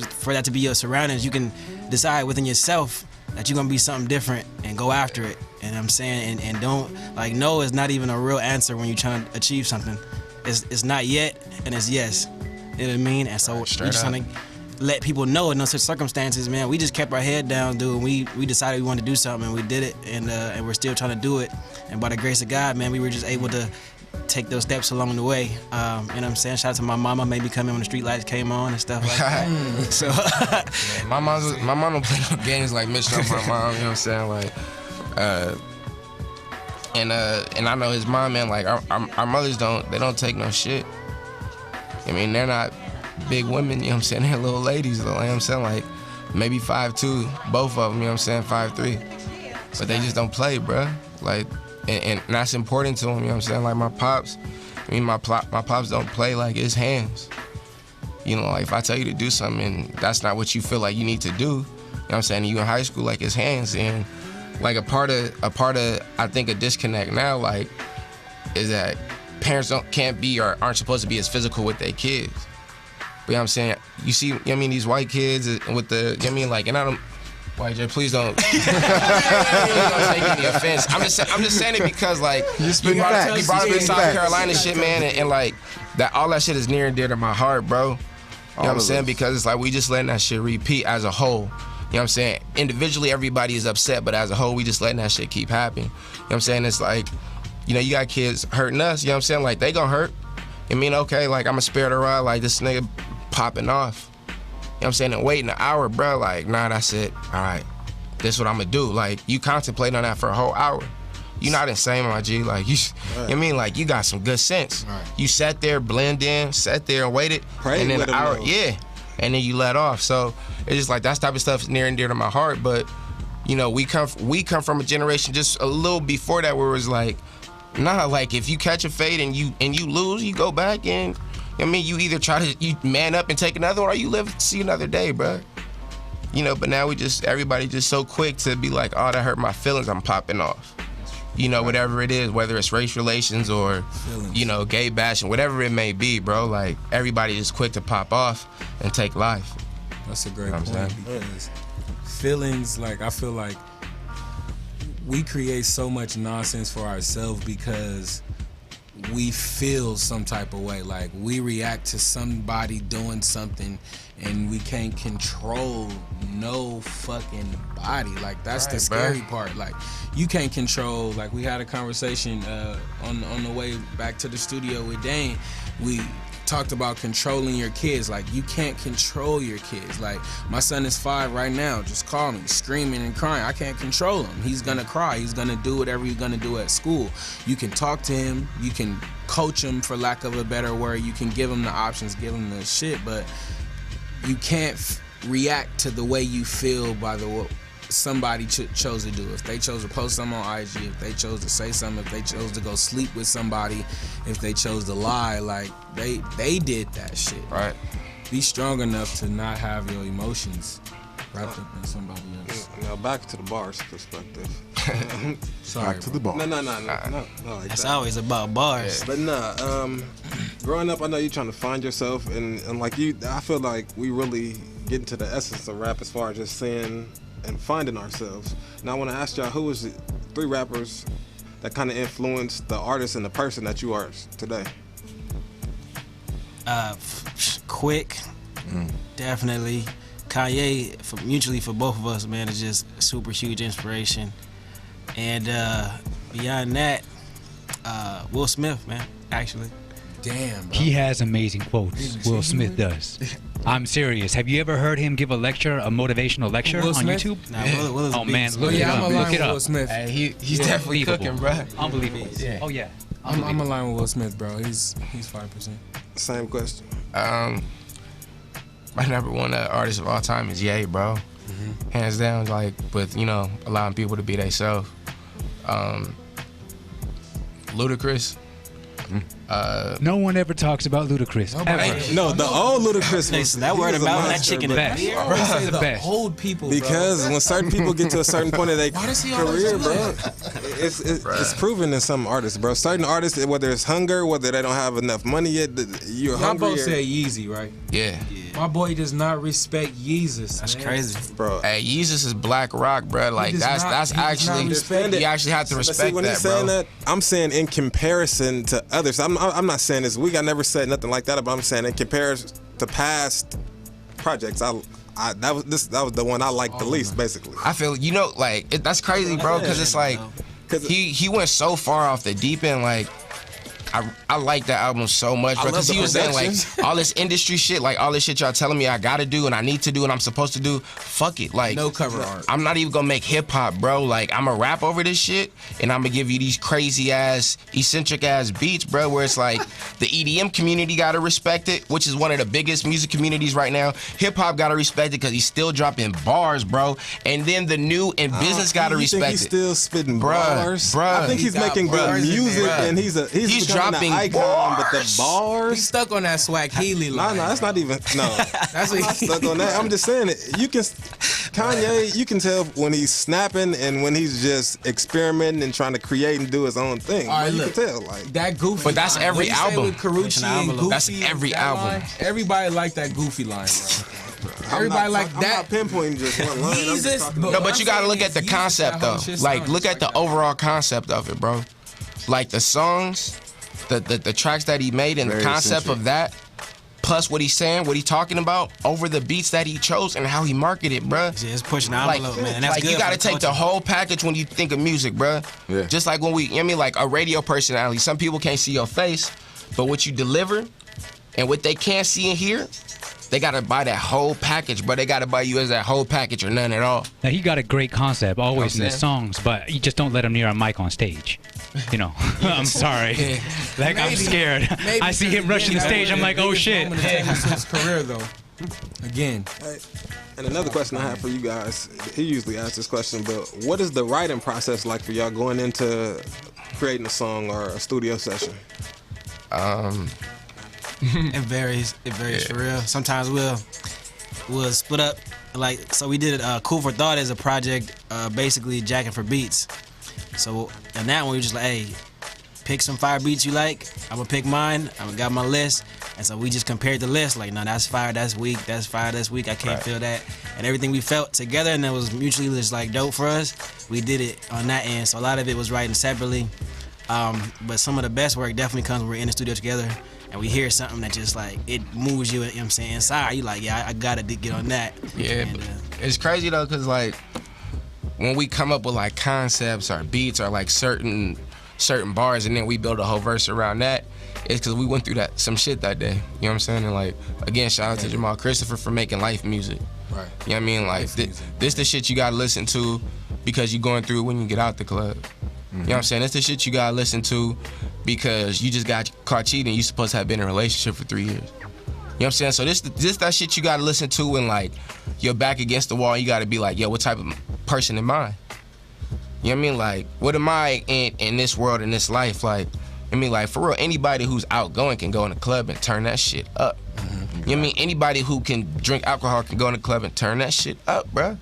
for that to be your surroundings. You can decide within yourself that you're going to be something different and go after it, you know what I'm saying? And don't, like, no is not even a real answer when you're trying to achieve something. It's not yet, and it's yes. You know what I mean? And so we're just trying to let people know in those such circumstances, man. We just kept our head down, dude. We decided we wanted to do something, and we did it, and we're still trying to do it. And by the grace of God, man, we were just able to take those steps along the way. You know what I'm saying? Shout out to my mama, maybe coming when the street lights came on and stuff like that. So my mom don't play no games like Mitch on my mom. You know what I'm saying? Like, and I know his mom, man. Like, our mothers don't take no shit. I mean, they're not big women, you know what I'm saying? They're little ladies, though, you know what I'm saying? Like, maybe 5'2", both of them, you know what I'm saying? 5'3". But they just don't play, bruh. Like, and that's important to them, you know what I'm saying? Like, my pops don't play like his hands. You know, like, if I tell you to do something and that's not what you feel like you need to do, you know what I'm saying? You in high school, like, his hands. And, like, a part of, I think, a disconnect now, like, is that parents can't be or aren't supposed to be as physical with their kids. But you know what I'm saying? You see, you know what I mean, these white kids with the, you know what I mean, like, and I don't, white Jay, please don't take any offense. I'm just saying it because, like, you brought up in South Carolina shit, man, and like, that all that shit is near and dear to my heart, bro. You know what I'm saying? Because it's like we just letting that shit repeat as a whole. You know what I'm saying? Individually, everybody is upset, but as a whole, we just letting that shit keep happening. You know what I'm saying? It's like, you know, you got kids hurting us, you know what I'm saying? Like, they gonna hurt. I mean, okay, like, I'm gonna spare the ride, like, this nigga popping off. You know what I'm saying? And waiting an hour, bro, like, nah, that's it. All right, this is what I'm gonna do. Like, you contemplate on that for a whole hour. You not insane, my G. Like, you know what I mean? Like, you got some good sense. Right. You sat there, blend in, sat there and waited. Pray and then an hour, and then you let off. So it's just like, that type of stuff is near and dear to my heart. But, you know, we come from a generation just a little before that where it was like, nah, like, if you catch a fade and you lose, you go back and, I mean, you either you man up and take another one or you live to see another day, bro. You know, but now everybody just so quick to be like, oh, that hurt my feelings, I'm popping off. You know, whatever it is, whether it's race relations or, you know, gay bashing, whatever it may be, bro, like, everybody is quick to pop off and take life. That's a great point, because feelings, like, I feel like we create so much nonsense for ourselves because we feel some type of way. Like, we react to somebody doing something and we can't control no fucking body. Like, that's right, the scary part. Like, you can't control, like, we had a conversation on the way back to the studio with Dhane. We talked about controlling your kids. Like, you can't control your kids. Like, my son is 5 right now, just call me, screaming and crying. I can't control him. He's gonna cry. He's gonna do whatever he's gonna do at school. You can talk to him. You can coach him, for lack of a better word. You can give him the options, give him the shit, but you can't react to the way you feel by the somebody chose to do. If they chose to post something on IG, if they chose to say something, if they chose to go sleep with somebody, if they chose to lie, like, they did that shit. Right. Be strong enough to not have your emotions wrapped up in somebody else. Now back to the bars perspective. Sorry, back to the bars. No. It's always about bars. Yeah. But growing up, I know you're trying to find yourself, and like you, I feel like we really get into the essence of rap as far as just saying and finding ourselves. Now I want to ask y'all, who was the 3 rappers that kind of influenced the artist and the person that you are today? Quick, definitely. Kanye, mutually for both of us, man, is just a super huge inspiration. And beyond that, Will Smith, man, actually. Damn, bro. He has amazing quotes. Will Smith does. I'm serious. Have you ever heard him give a motivational lecture on YouTube? Nah, Will is oh man, look it up. Will Smith. Hey, he's definitely cooking, bro. Unbelievable. Yeah. Oh yeah. I'm aligned with Will Smith, bro. He's 5%. Same question. My number one artist of all time is Jade, bro. Hands down, like, with, you know, allowing people to be themselves. Ludacris. No one ever talks about Ludacris. Ever. No, the old Ludacris. Listen, that word about that chicken best. The best. Old people, because when certain people get to a certain point of their career, bro, It's proven in some artists, bro. Certain artists, whether it's hunger, whether they don't have enough money yet, you're hungry. Y'all both said Yeezy, right? Yeah. My boy does not respect Yeezus. That's crazy, bro. Hey, Yeezus is black rock, bro. Like, that's actually, you actually have to respect when that, he's saying bro. that, I'm saying in comparison to others. I'm not saying this week. I never said nothing like that, but I'm saying in comparison to past projects, that was the one I liked the least, basically. I feel, you know, like, that's crazy, bro, because it's like, he went so far off the deep end, like, I like that album so much, bro. Because he was saying like all this industry shit, like all this shit y'all telling me I gotta do and I need to do and I'm supposed to do. Fuck it, like no cover art. I'm not even gonna make hip hop, bro. Like I'm gonna rap over this shit and I'm gonna give you these crazy ass, eccentric ass beats, bro. Where it's like the EDM community gotta respect it, which is one of the biggest music communities right now. Hip hop gotta respect it because he's still dropping bars, bro. And then the new and business gotta respect it. He's still spitting bars, I think he's making good music, and he's dropping an icon. Bars. But the bars, he's stuck on that Swag Healy line. No, that's not even. No, that's what he's stuck on that. I'm just saying it. You can, Kanye, you can tell when he's snapping and when he's just experimenting and trying to create and do his own thing. All right, you look, can tell, like that goofy. But that's every album. With Karuchi and Goofy, that's every album. Line, everybody like that Goofy line, bro. Everybody like that. I'm not pinpointing just one line. No, but you gotta look at the concept though. Like, look at the overall concept of it, bro. Like the songs, the tracks that he made, and the concept of that, plus what he's saying, what he's talking about, over the beats that he chose and how he marketed, bro. Yeah, it's pushing the envelope, man. And that's like good you gotta for take the whole package when you think of music, bro. Yeah. Just like when we, you know what I mean, like a radio personality. Some people can't see your face, but what you deliver and what they can't see and hear, they gotta buy that whole package, bro. They gotta buy you as that whole package or none at all. Now he got a great concept always in his songs, but you just don't let him near a mic on stage. You know, I'm sorry. Like maybe, I'm scared. I see him rushing the stage. I'm like, oh shit. His career though. Again. And another question I have for you guys, he usually asks this question, but what is the writing process like for y'all going into creating a song or a studio session? It varies for real. Sometimes we'll split up. Like, so we did Cool for Thought as a project, basically jacking for beats. So in that one we were just like, hey, pick some fire beats you like. I'm gonna pick mine. I got my list, and so we just compared the list. Like, no, that's fire, that's weak. That's fire, that's weak. I can't feel that. And everything we felt together, and it was mutually just like dope for us. We did it on that end. So a lot of it was writing separately, but some of the best work definitely comes when we're in the studio together. And we hear something that just like, it moves you, you know what I'm saying, inside. You like, yeah, I gotta get on that. Yeah, and, but it's crazy though, cause like, when we come up with like concepts or beats or like certain bars and then we build a whole verse around that, it's cause we went through some shit that day. You know what I'm saying? And like, again, shout out to Jamal Cristopher for making life music. Right. You know what I mean? Like, this the shit you gotta listen to because you're going through when you get out the club. You know what I'm saying? That's the shit you gotta listen to because you just got caught cheating. You supposed to have been in a relationship for 3 years. You know what I'm saying? So this that shit you gotta listen to when like you're back against the wall. You gotta be like, yo, what type of person am I? You know what I mean? Like, what am I in this world, in this life? Like, I mean, like, for real, anybody who's outgoing can go in a club and turn that shit up. You know what I mean? Anybody who can drink alcohol can go in the club and turn that shit up, bruh.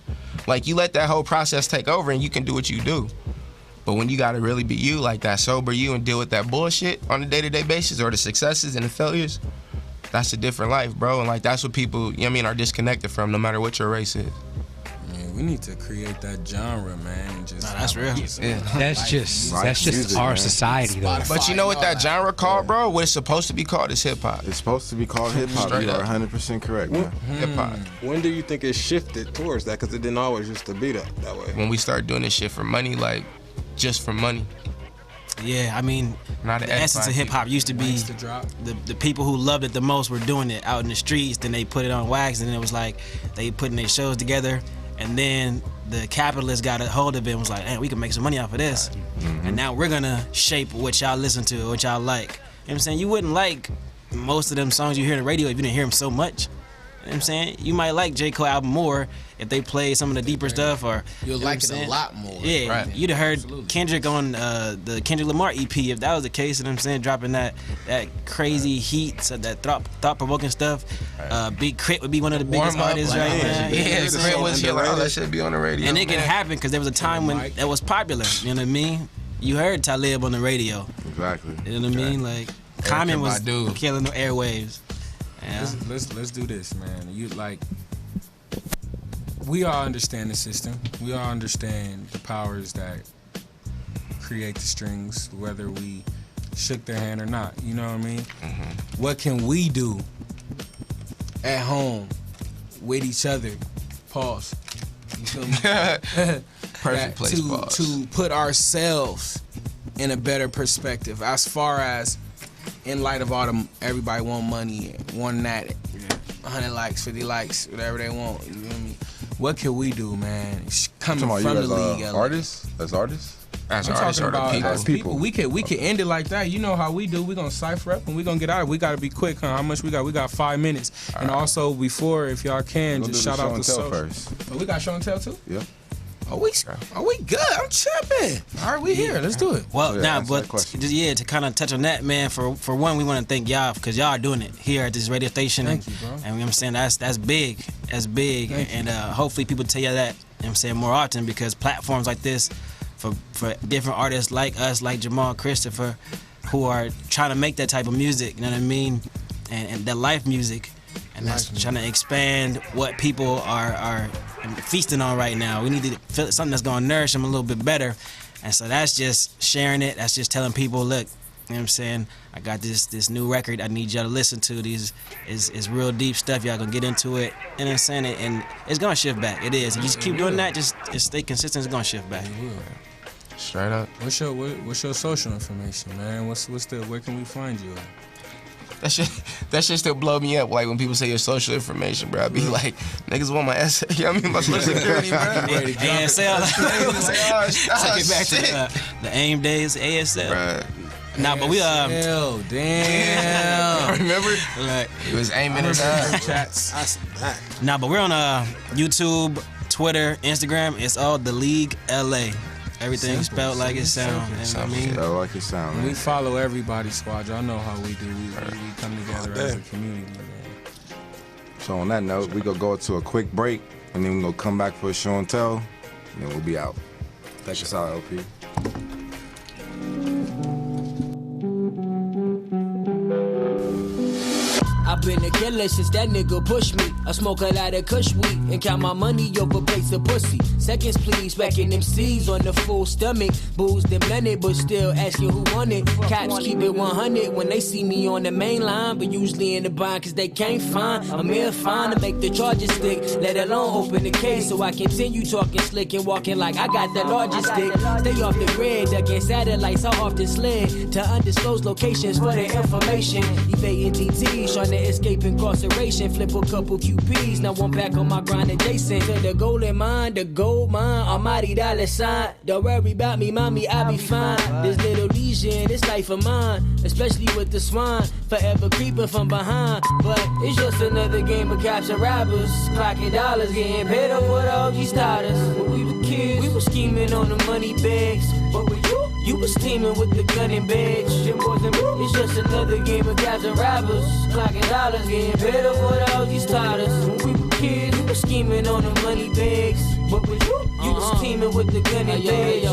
Like, you let that whole process take over and you can do what you do. But when you gotta really be you, like that sober you, and deal with that bullshit on a day-to-day basis, or the successes and the failures, that's a different life, bro. And like, that's what people, you know what I mean, are disconnected from, no matter what your race is. Man, we need to create that genre, man. And just that's real. Yeah. That's just our society, though. But you know what that genre called, bro? What it's supposed to be called is hip hop. It's supposed to be called hip hop. You are 100% correct, man. Hip hop. When do you think it shifted towards that? Because it didn't always used to be that way. When we started doing this shit for money, like just for money. Yeah, I mean, the essence of hip hop used to be the people who loved it the most were doing it out in the streets. Then they put it on wax, and then it was like they putting their shows together. And then the capitalists got a hold of it and was like, hey, we can make some money off of this. And now we're gonna shape what y'all listen to, what y'all like. You know what I'm saying? You wouldn't like most of them songs you hear on the radio if you didn't hear them so much. You know what I'm saying? You might like J. Cole album more if they play some of the deeper stuff, or you'll like it a lot more. Yeah, right. You'd have heard Kendrick on the Kendrick Lamar EP if that was the case. You know what I'm saying? Dropping that crazy heat, so that thought-provoking stuff. Big Crit would be one of the biggest artists right now. Yeah, Crit was here. Like, that should be on the radio. And it can happen because there was a time when that was popular. You know what I mean? You heard Talib on the radio. Exactly. You know what I mean? Like, Common was killing the airwaves. Yeah. Let's do this, man. You like, we all understand the system. We all understand the powers that create the strings, whether we shook their hand or not. You know what I mean? What can we do at home with each other? Pause. You feel me? Perfect place. To put ourselves in a better perspective, as far as in light of all the everybody want money, wanting that 100 likes, 50 likes, whatever they want. You know what I mean? What can we do, man? Coming from the league, artists, as artists. I'm talking about as people. We can end it like that. You know how we do. We're gonna cipher up and we're gonna get out of it. We gotta be quick, huh? How much we got? We got 5 minutes. And also before, if y'all can, just shout out the show first. Oh, we got show and tell too? Yeah. Are we good? I'm tripping. All right, we here. Let's do it. Well, to kind of touch on that, man. For one, we want to thank y'all because y'all are doing it here at this radio station. Thank you, bro. And you know what I'm saying that's big. That's big. And hopefully people tell you that. You know what I'm saying more often because platforms like this. For different artists like us, like Jamal Cristopher, who are trying to make that type of music, you know what I mean? And that life music. And that's trying to expand what people are feasting on right now. We need to feel something that's going to nourish them a little bit better. And so that's just sharing it. That's just telling people, look, you know what I'm saying? I got this new record I need y'all to listen to. These is real deep stuff. Y'all gonna get into it. You know what I'm saying? And it's gonna shift back. It is. And you just keep doing that, just stay consistent, it's gonna shift back. Straight up. What's your social information, man? Where can we find you at? That shit still blow me up. Like when people say your social information, bro, I be like, niggas want my ass. You know what I mean? My social security, bro. ASL. Take it back to the AIM days, ASL. Bruh. Nah, but we damn. Remember? Like, it was aiming at chats. Nah, but we're on YouTube, Twitter, Instagram. It's all The League LA. Everything spelled like it sounds. You know what I mean? Spelled like it sounds. We follow everybody, squad. Y'all know how we do. We come together as a community, man. So on that note, we gonna go to a quick break, and then we gonna come back for a show and tell, and then we'll be out. Take us out, LP. I've been a killer since that nigga pushed me. I smoke a lot of kush weed and count my money over plates of pussy. Seconds please, whacking them C's on the full stomach. Booze them blended, but still asking who won it. Cops keep it 100 when they see me on the main line, but usually in the bind cause they can't find a mere fine to make the charges stick, let alone open the case. So I continue talking slick and walking like I got the largest stick. Stay off the grid, ducking satellites, I often slid to undisclosed locations for the information. Evading DTs, trying to escape incarceration. Flip a couple QPs, now I'm back on my grind adjacent to the goal in mind, the gold mine, almighty dollar sign. Don't worry about me, mommy, I'll be fine. This little lesion, this life of mine, especially with the swine, forever creeping from behind. But it's just another game of cops and robbers, clocking dollars, getting paid up with all these starters. When we were kids, we were scheming on the money bags. But with you was teaming with the gun and badge. It's just another game of cops and robbers, clocking dollars, getting paid up with all these starters. When we were kids, we were scheming on the money bags. But with you was teaming with the gun and badge.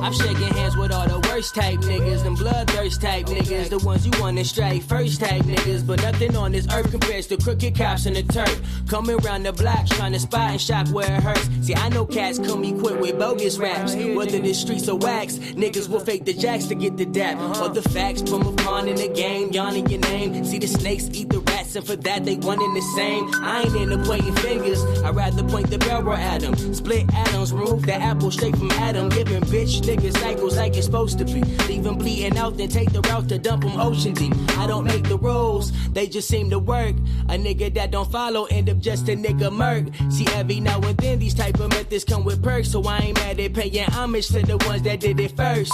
I'm shaking hands with all the worst type niggas, them bloodthirst type niggas, the ones you wanna strike first type niggas. But nothing on this earth compares to crooked cops in the turf. Coming round the block, trying to spot and shock where it hurts. See, I know cats come equipped with bogus raps. Whether the streets or wax, niggas will fake the jacks to get the dap. Or the facts from a pawn in the game, yawning your name. See the snakes eat the rats, and for that they one in the same. I ain't into pointing fingers, I'd rather point the barrel at them. Split atoms, remove the apple straight from Adam. Giving bitch niggas cycles like it's supposed to be. Leave them bleeding out, then take the route to dump them ocean deep. I don't make the rules, they just seem to work. A nigga that don't follow end up just a nigga murk. See, every now and then these type of methods come with perks, so I ain't mad at paying homage to the ones that did it first.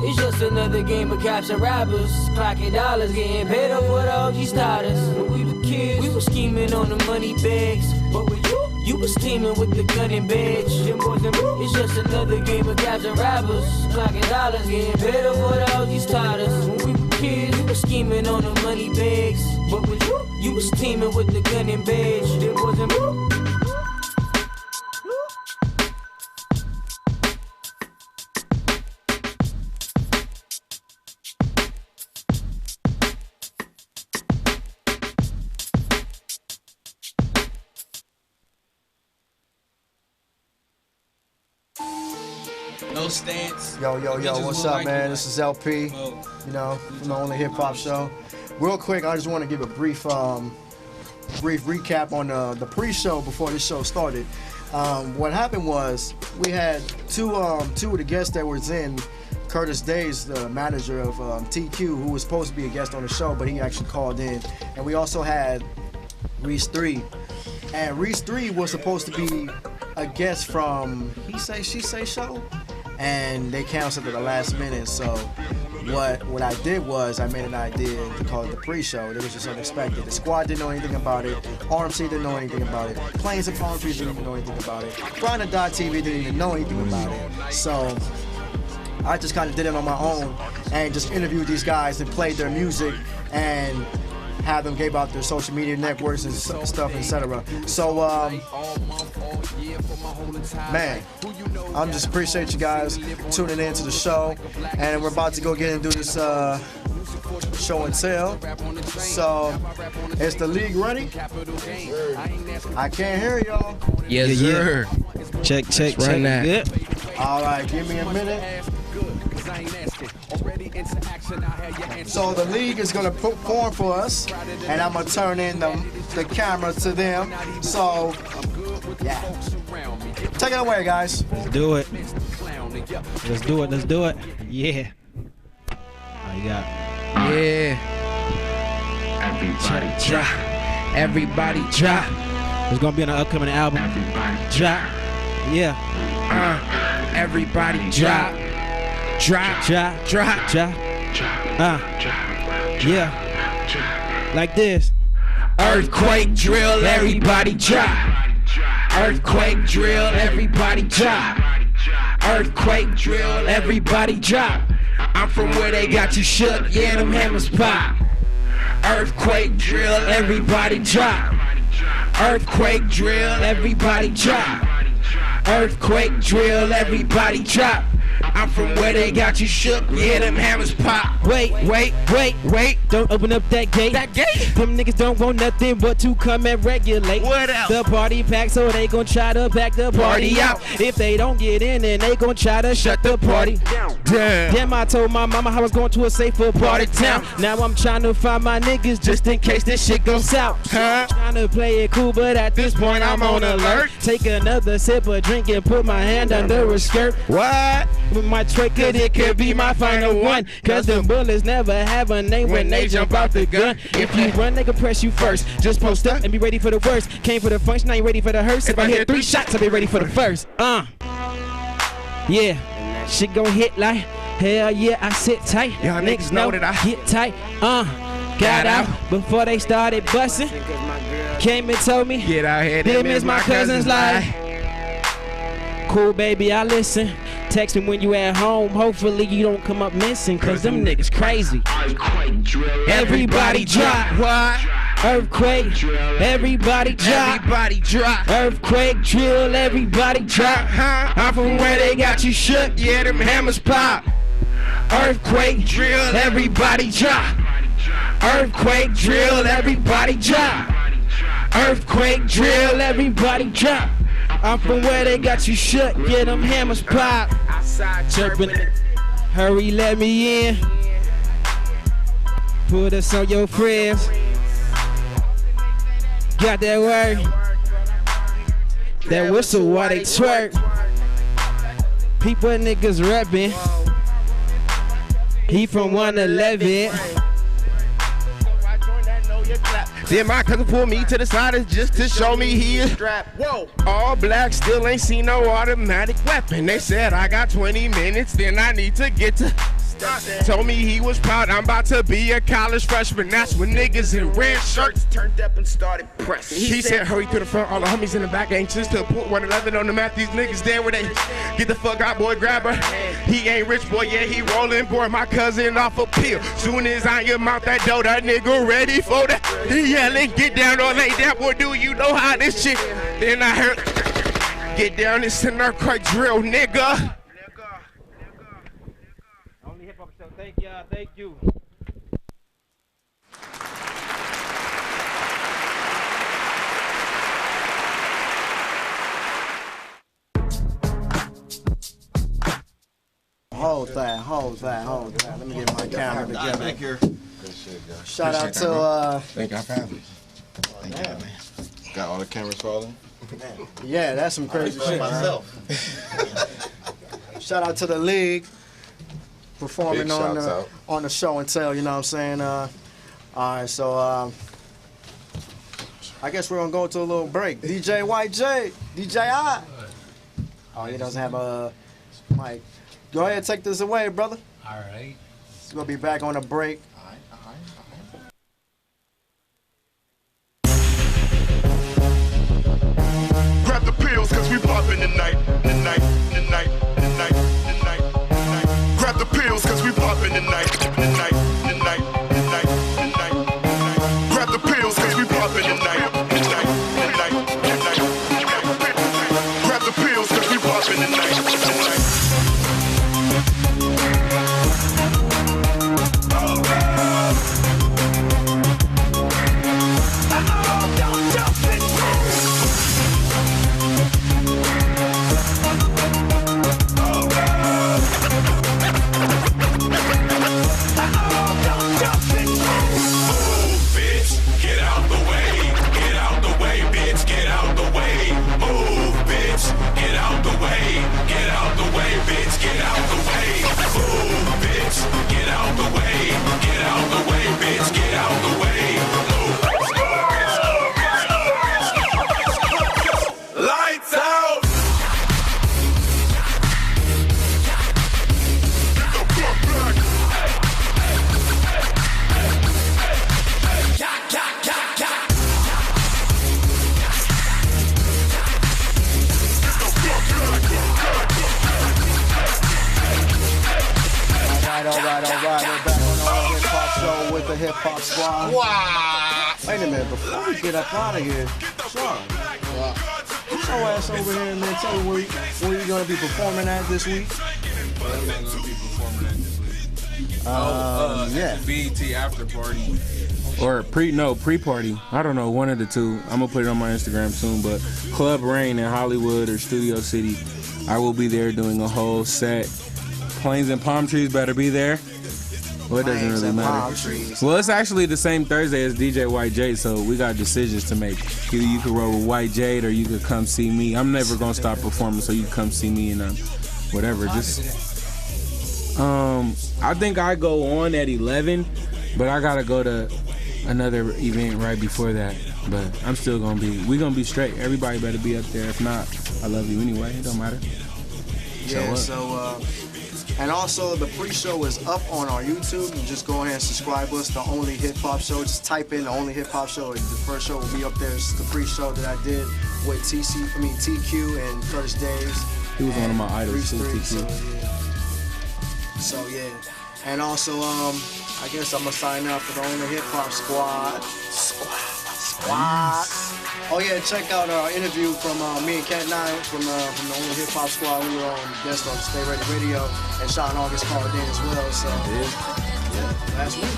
It's just another game of cops and robbers, clocking dollars, getting paid up with all these starters. When we were kids, we were scheming on the money bags. But with you was teaming with the gun and badge. It's just another game of cops and robbers, clocking dollars, getting paid up with all these starters. When we were kids, we were scheming on the money bags. But with you was teaming with the gun and badge. It wasn't No stance. Yo, what's up, man? This is LP, you know, from the Only Hip Hop Show. Real quick, I just want to give a brief recap on the pre-show before this show started. What happened was we had two of the guests that was in Curtis Days, the manager of TQ, who was supposed to be a guest on the show, but he actually called in. And we also had Reese 3. And Reese 3 was supposed to be a guest from He Say, She Say show. And they canceled at the last minute. So what I did was I made an idea to call it the pre-show. It was just unexpected. The squad didn't know anything about it. RMC didn't know anything about it. Plains and Palm Trees didn't even know anything about it. Grinder.tv didn't even know anything about it. So I just kind of did it on my own and just interviewed these guys and played their music and have them give out their social media networks and stuff, etc. So, man, I'm just appreciate you guys tuning in to the show, and we're about to go get and do this show and tell. So, is the league ready? I can't hear y'all. Yes, sir. Check. Run that. Good. All right, give me a minute. So the league is gonna perform for us, and I'm gonna turn in the camera to them. So, yeah. Take it away, guys. Let's do it. Let's do it. Yeah. Oh, you got it. Yeah. Everybody drop. It's gonna be on the upcoming album. Drop. Yeah. Everybody drop. Yeah. Like this. Earthquake drill, everybody drop. Earthquake drill, everybody drop. Earthquake drill, everybody drop. I'm from where they got you shook, yeah, them hammers pop. Earthquake drill, everybody drop. Earthquake drill, everybody drop. Earthquake drill, everybody drop. I'm from where they got you shook, yeah, them hammers pop. Wait. Don't open up that gate. Them niggas don't want nothing but to come and regulate. What else? The party pack, so they gon' try to pack the party out. If they don't get in, then they gon' try to shut the party down. Damn, I told my mama I was going to a safer part of town. Now I'm trying to find my niggas just in case this shit goes south. Trying to play it cool, but at this point I'm on alert. Take another sip of drink and put my hand under a skirt. What? With my tray, cause it could be my final one. Cause them bullets never have a name when they jump out the gun. If you run, they can press you first. Just post up and be ready for the worst. Came for the function, now you ready for the hearse. If I hit 3 shots, I'll be ready for the first. Yeah, shit gon' hit like hell yeah, I sit tight. Y'all niggas know that I get tight. Got out before they started busting. Came and told me, get out here, them is my cousin's life. Cool baby, I listen. Text me when you at home. Hopefully you don't come up missing, cause them niggas crazy. Earthquake drill, everybody drop. What? Earthquake drill, everybody drop. Everybody drop. Earthquake drill, everybody drop. I'm from where they got you shook, yeah, them hammers pop. Earthquake drill, everybody drop. Earthquake drill, everybody drop. Earthquake drill, everybody drop. I'm from where they got you shook, yeah, them hammers pop. Chirping, hurry, let me in. Put us on your friends. Got that word? That whistle while they twerk. People niggas rapping. He from 111. Then my cousin pulled me to the side just to show me he is strapped. Whoa. All black, still ain't seen no automatic weapon. They said I got 20 minutes, then I need to get to. Told me he was proud, I'm about to be a college freshman. That's when niggas in red shirts turned up and started pressing. He said hurry to the front, all the homies in the back anxious to put 111 on the map. These niggas there where they get the fuck out, boy, grab her. He ain't rich, boy, yeah, he rolling, boy, my cousin off a pill. Soon as I am out that door, that nigga ready for that. He yelling, get down or lay down, boy, do you know how this shit? Then I heard, get down, it's an earthquake drill, nigga. Thank y'all, thank you. Hold that. Let me get my camera together. Thank you. Shout out to Thank you for having me. Thank you, man. Got all the cameras falling? Yeah, that's some crazy shit. Myself. Shout out to the league. performing Big on shouts out. on the show and tell. You know what I'm saying? All right, so I guess we're gonna go to a little break. DJ YJ, DJ I. Oh, he doesn't have a mic. Go ahead, take this away, brother. All right. He's gonna be back on a break. Grab the pills, cause we poppin' tonight. Grab the pills, cause we poppin' tonight. Grab the pills, cause we poppin' tonight. Grab the pills, cause we poppin' tonight. Hip Hop Squad. Wow. Wait a minute, before we get up out of here, Sean, get your ass over here and man, tell me where you gonna be performing at this week. Where am I gonna be performing at this week? Yeah. BET after party. Or pre-party. I don't know, one of the two. I'm gonna put it on my Instagram soon, but Club Rain in Hollywood or Studio City. I will be there doing a whole set. Planes and Palm Trees better be there. Well, it doesn't really matter. Well, it's actually the same Thursday as DJ White Jade, so we got decisions to make. Either you could roll with White Jade or you could come see me. I'm never gonna stop performing, so you can come see me and whatever. Just I think I go on at 11, but I gotta go to another event right before that. But I'm still gonna be. We gonna be straight. Everybody better be up there. If not, I love you anyway. It don't matter. Yeah. So. And also, the pre-show is up on our YouTube. You just go ahead and subscribe us, The Only Hip Hop Show. Just type in The Only Hip Hop Show. The first show will be up there. It's the pre-show that I did with TQ and Curtis Days. He was one of my idols too, TQ. So yeah. And also, I guess I'm gonna sign up for The Only Hip Hop Squad. Squad. Oh yeah, check out our interview from me and Cat 9 from the Only Hip Hop Squad. We were on guest on Stay Ready Radio, and Sean August called in as well. So yeah, last week.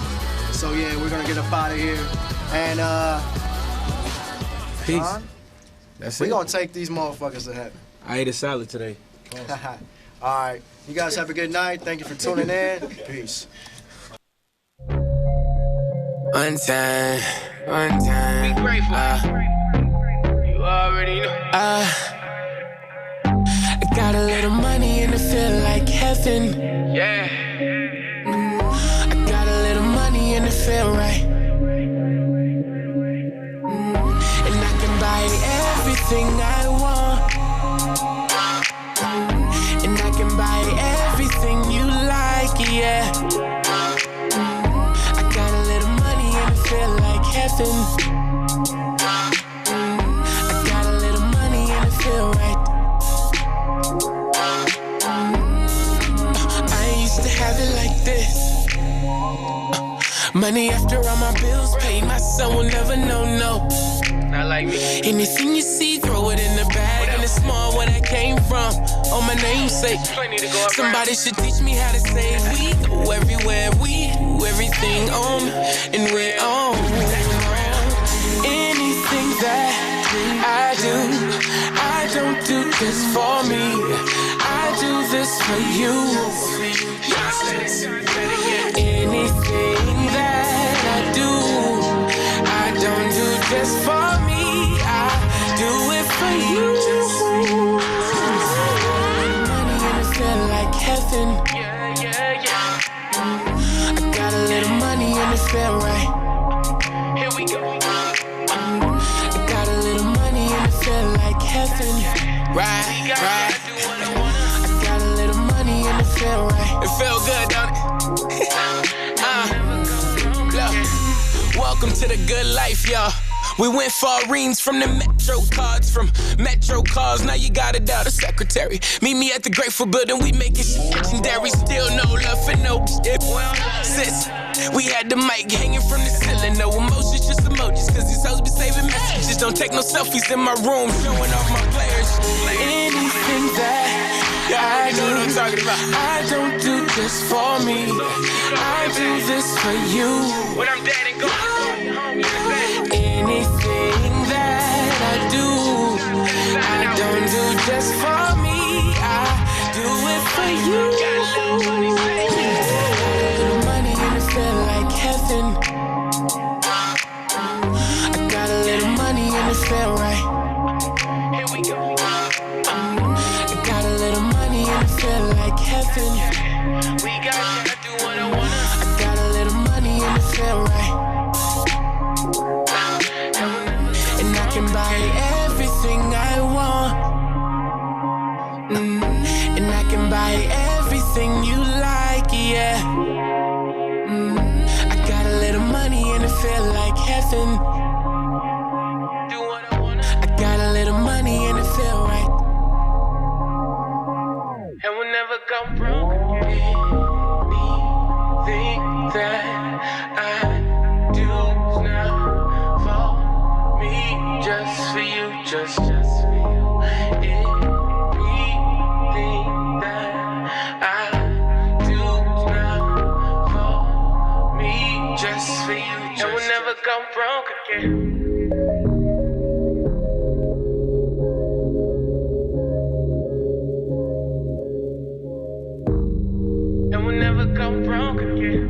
So yeah, we're gonna get up out of here, and peace. Sean, That's we it. gonna take these motherfuckers to heaven. I ate a salad today. All right, you guys have a good night. Thank you for tuning in. Peace. One time. Be grateful. You already know. I got a little money and it feel like heaven. Yeah. I got a little money and it feel right. And I can buy everything I want. And I can buy everything you like, yeah. Feel like heaven. I got a little money and it feel right. I used to have it like this. Money after all my bills paid, my son will never know, no. Not like me. Anything you see, throw it in the bag, and it's small where that came from. On my namesake. Somebody should teach me how to say we go everywhere, we do everything on, and we're on. Anything that I don't do this for me. I do this for you. Anything that I don't do just for me. I do it for you. Money and it feel like heaven. Yeah. feel right. Here we go. I got a little money and it feel like heaven. Right. I got a little money and it feel right. It feel good, don't it? Look, welcome to the good life, y'all. We went far reams from the Metro cards, from Metro cars, now you got it out of secretary. Meet me at the Grateful Building, we making shit legendary. Still no love for no shit. Sis, we had the mic hanging from the ceiling. No emotions, just emojis, cause these hoes be saving messages. Don't take no selfies in my room, showing off my players. Anything that I do, what I'm talking about. I don't do this for me. I do this for you. When I'm dead and gone. Anything that I do, I don't do just for me. I do it for you. Little money and it feel like heaven. I got a little money and it feel right. Here we go. I got a little money and it feel like heaven. We got to do what I wanna. I got a little money and it feel right. And I can buy everything I want. And I can buy everything you like, yeah. I got a little money and it feel like heaven. Do what I wanna. I got a little money and it feel right. And we'll never come broke Anything that I do now for me, just for you, just for you. Anything that I do now for me, just for you, and we'll never come broke again. And we'll never come broke again.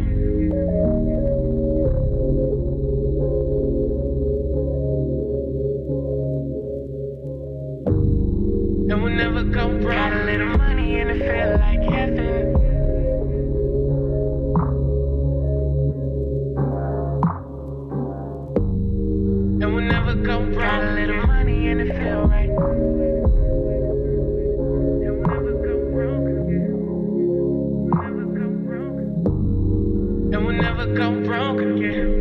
And we'll never come broke. Got a little money and it feel like heaven. And we'll never come broke. Got a little money and it feel right. And we'll never come broke again. And we'll never come broke again.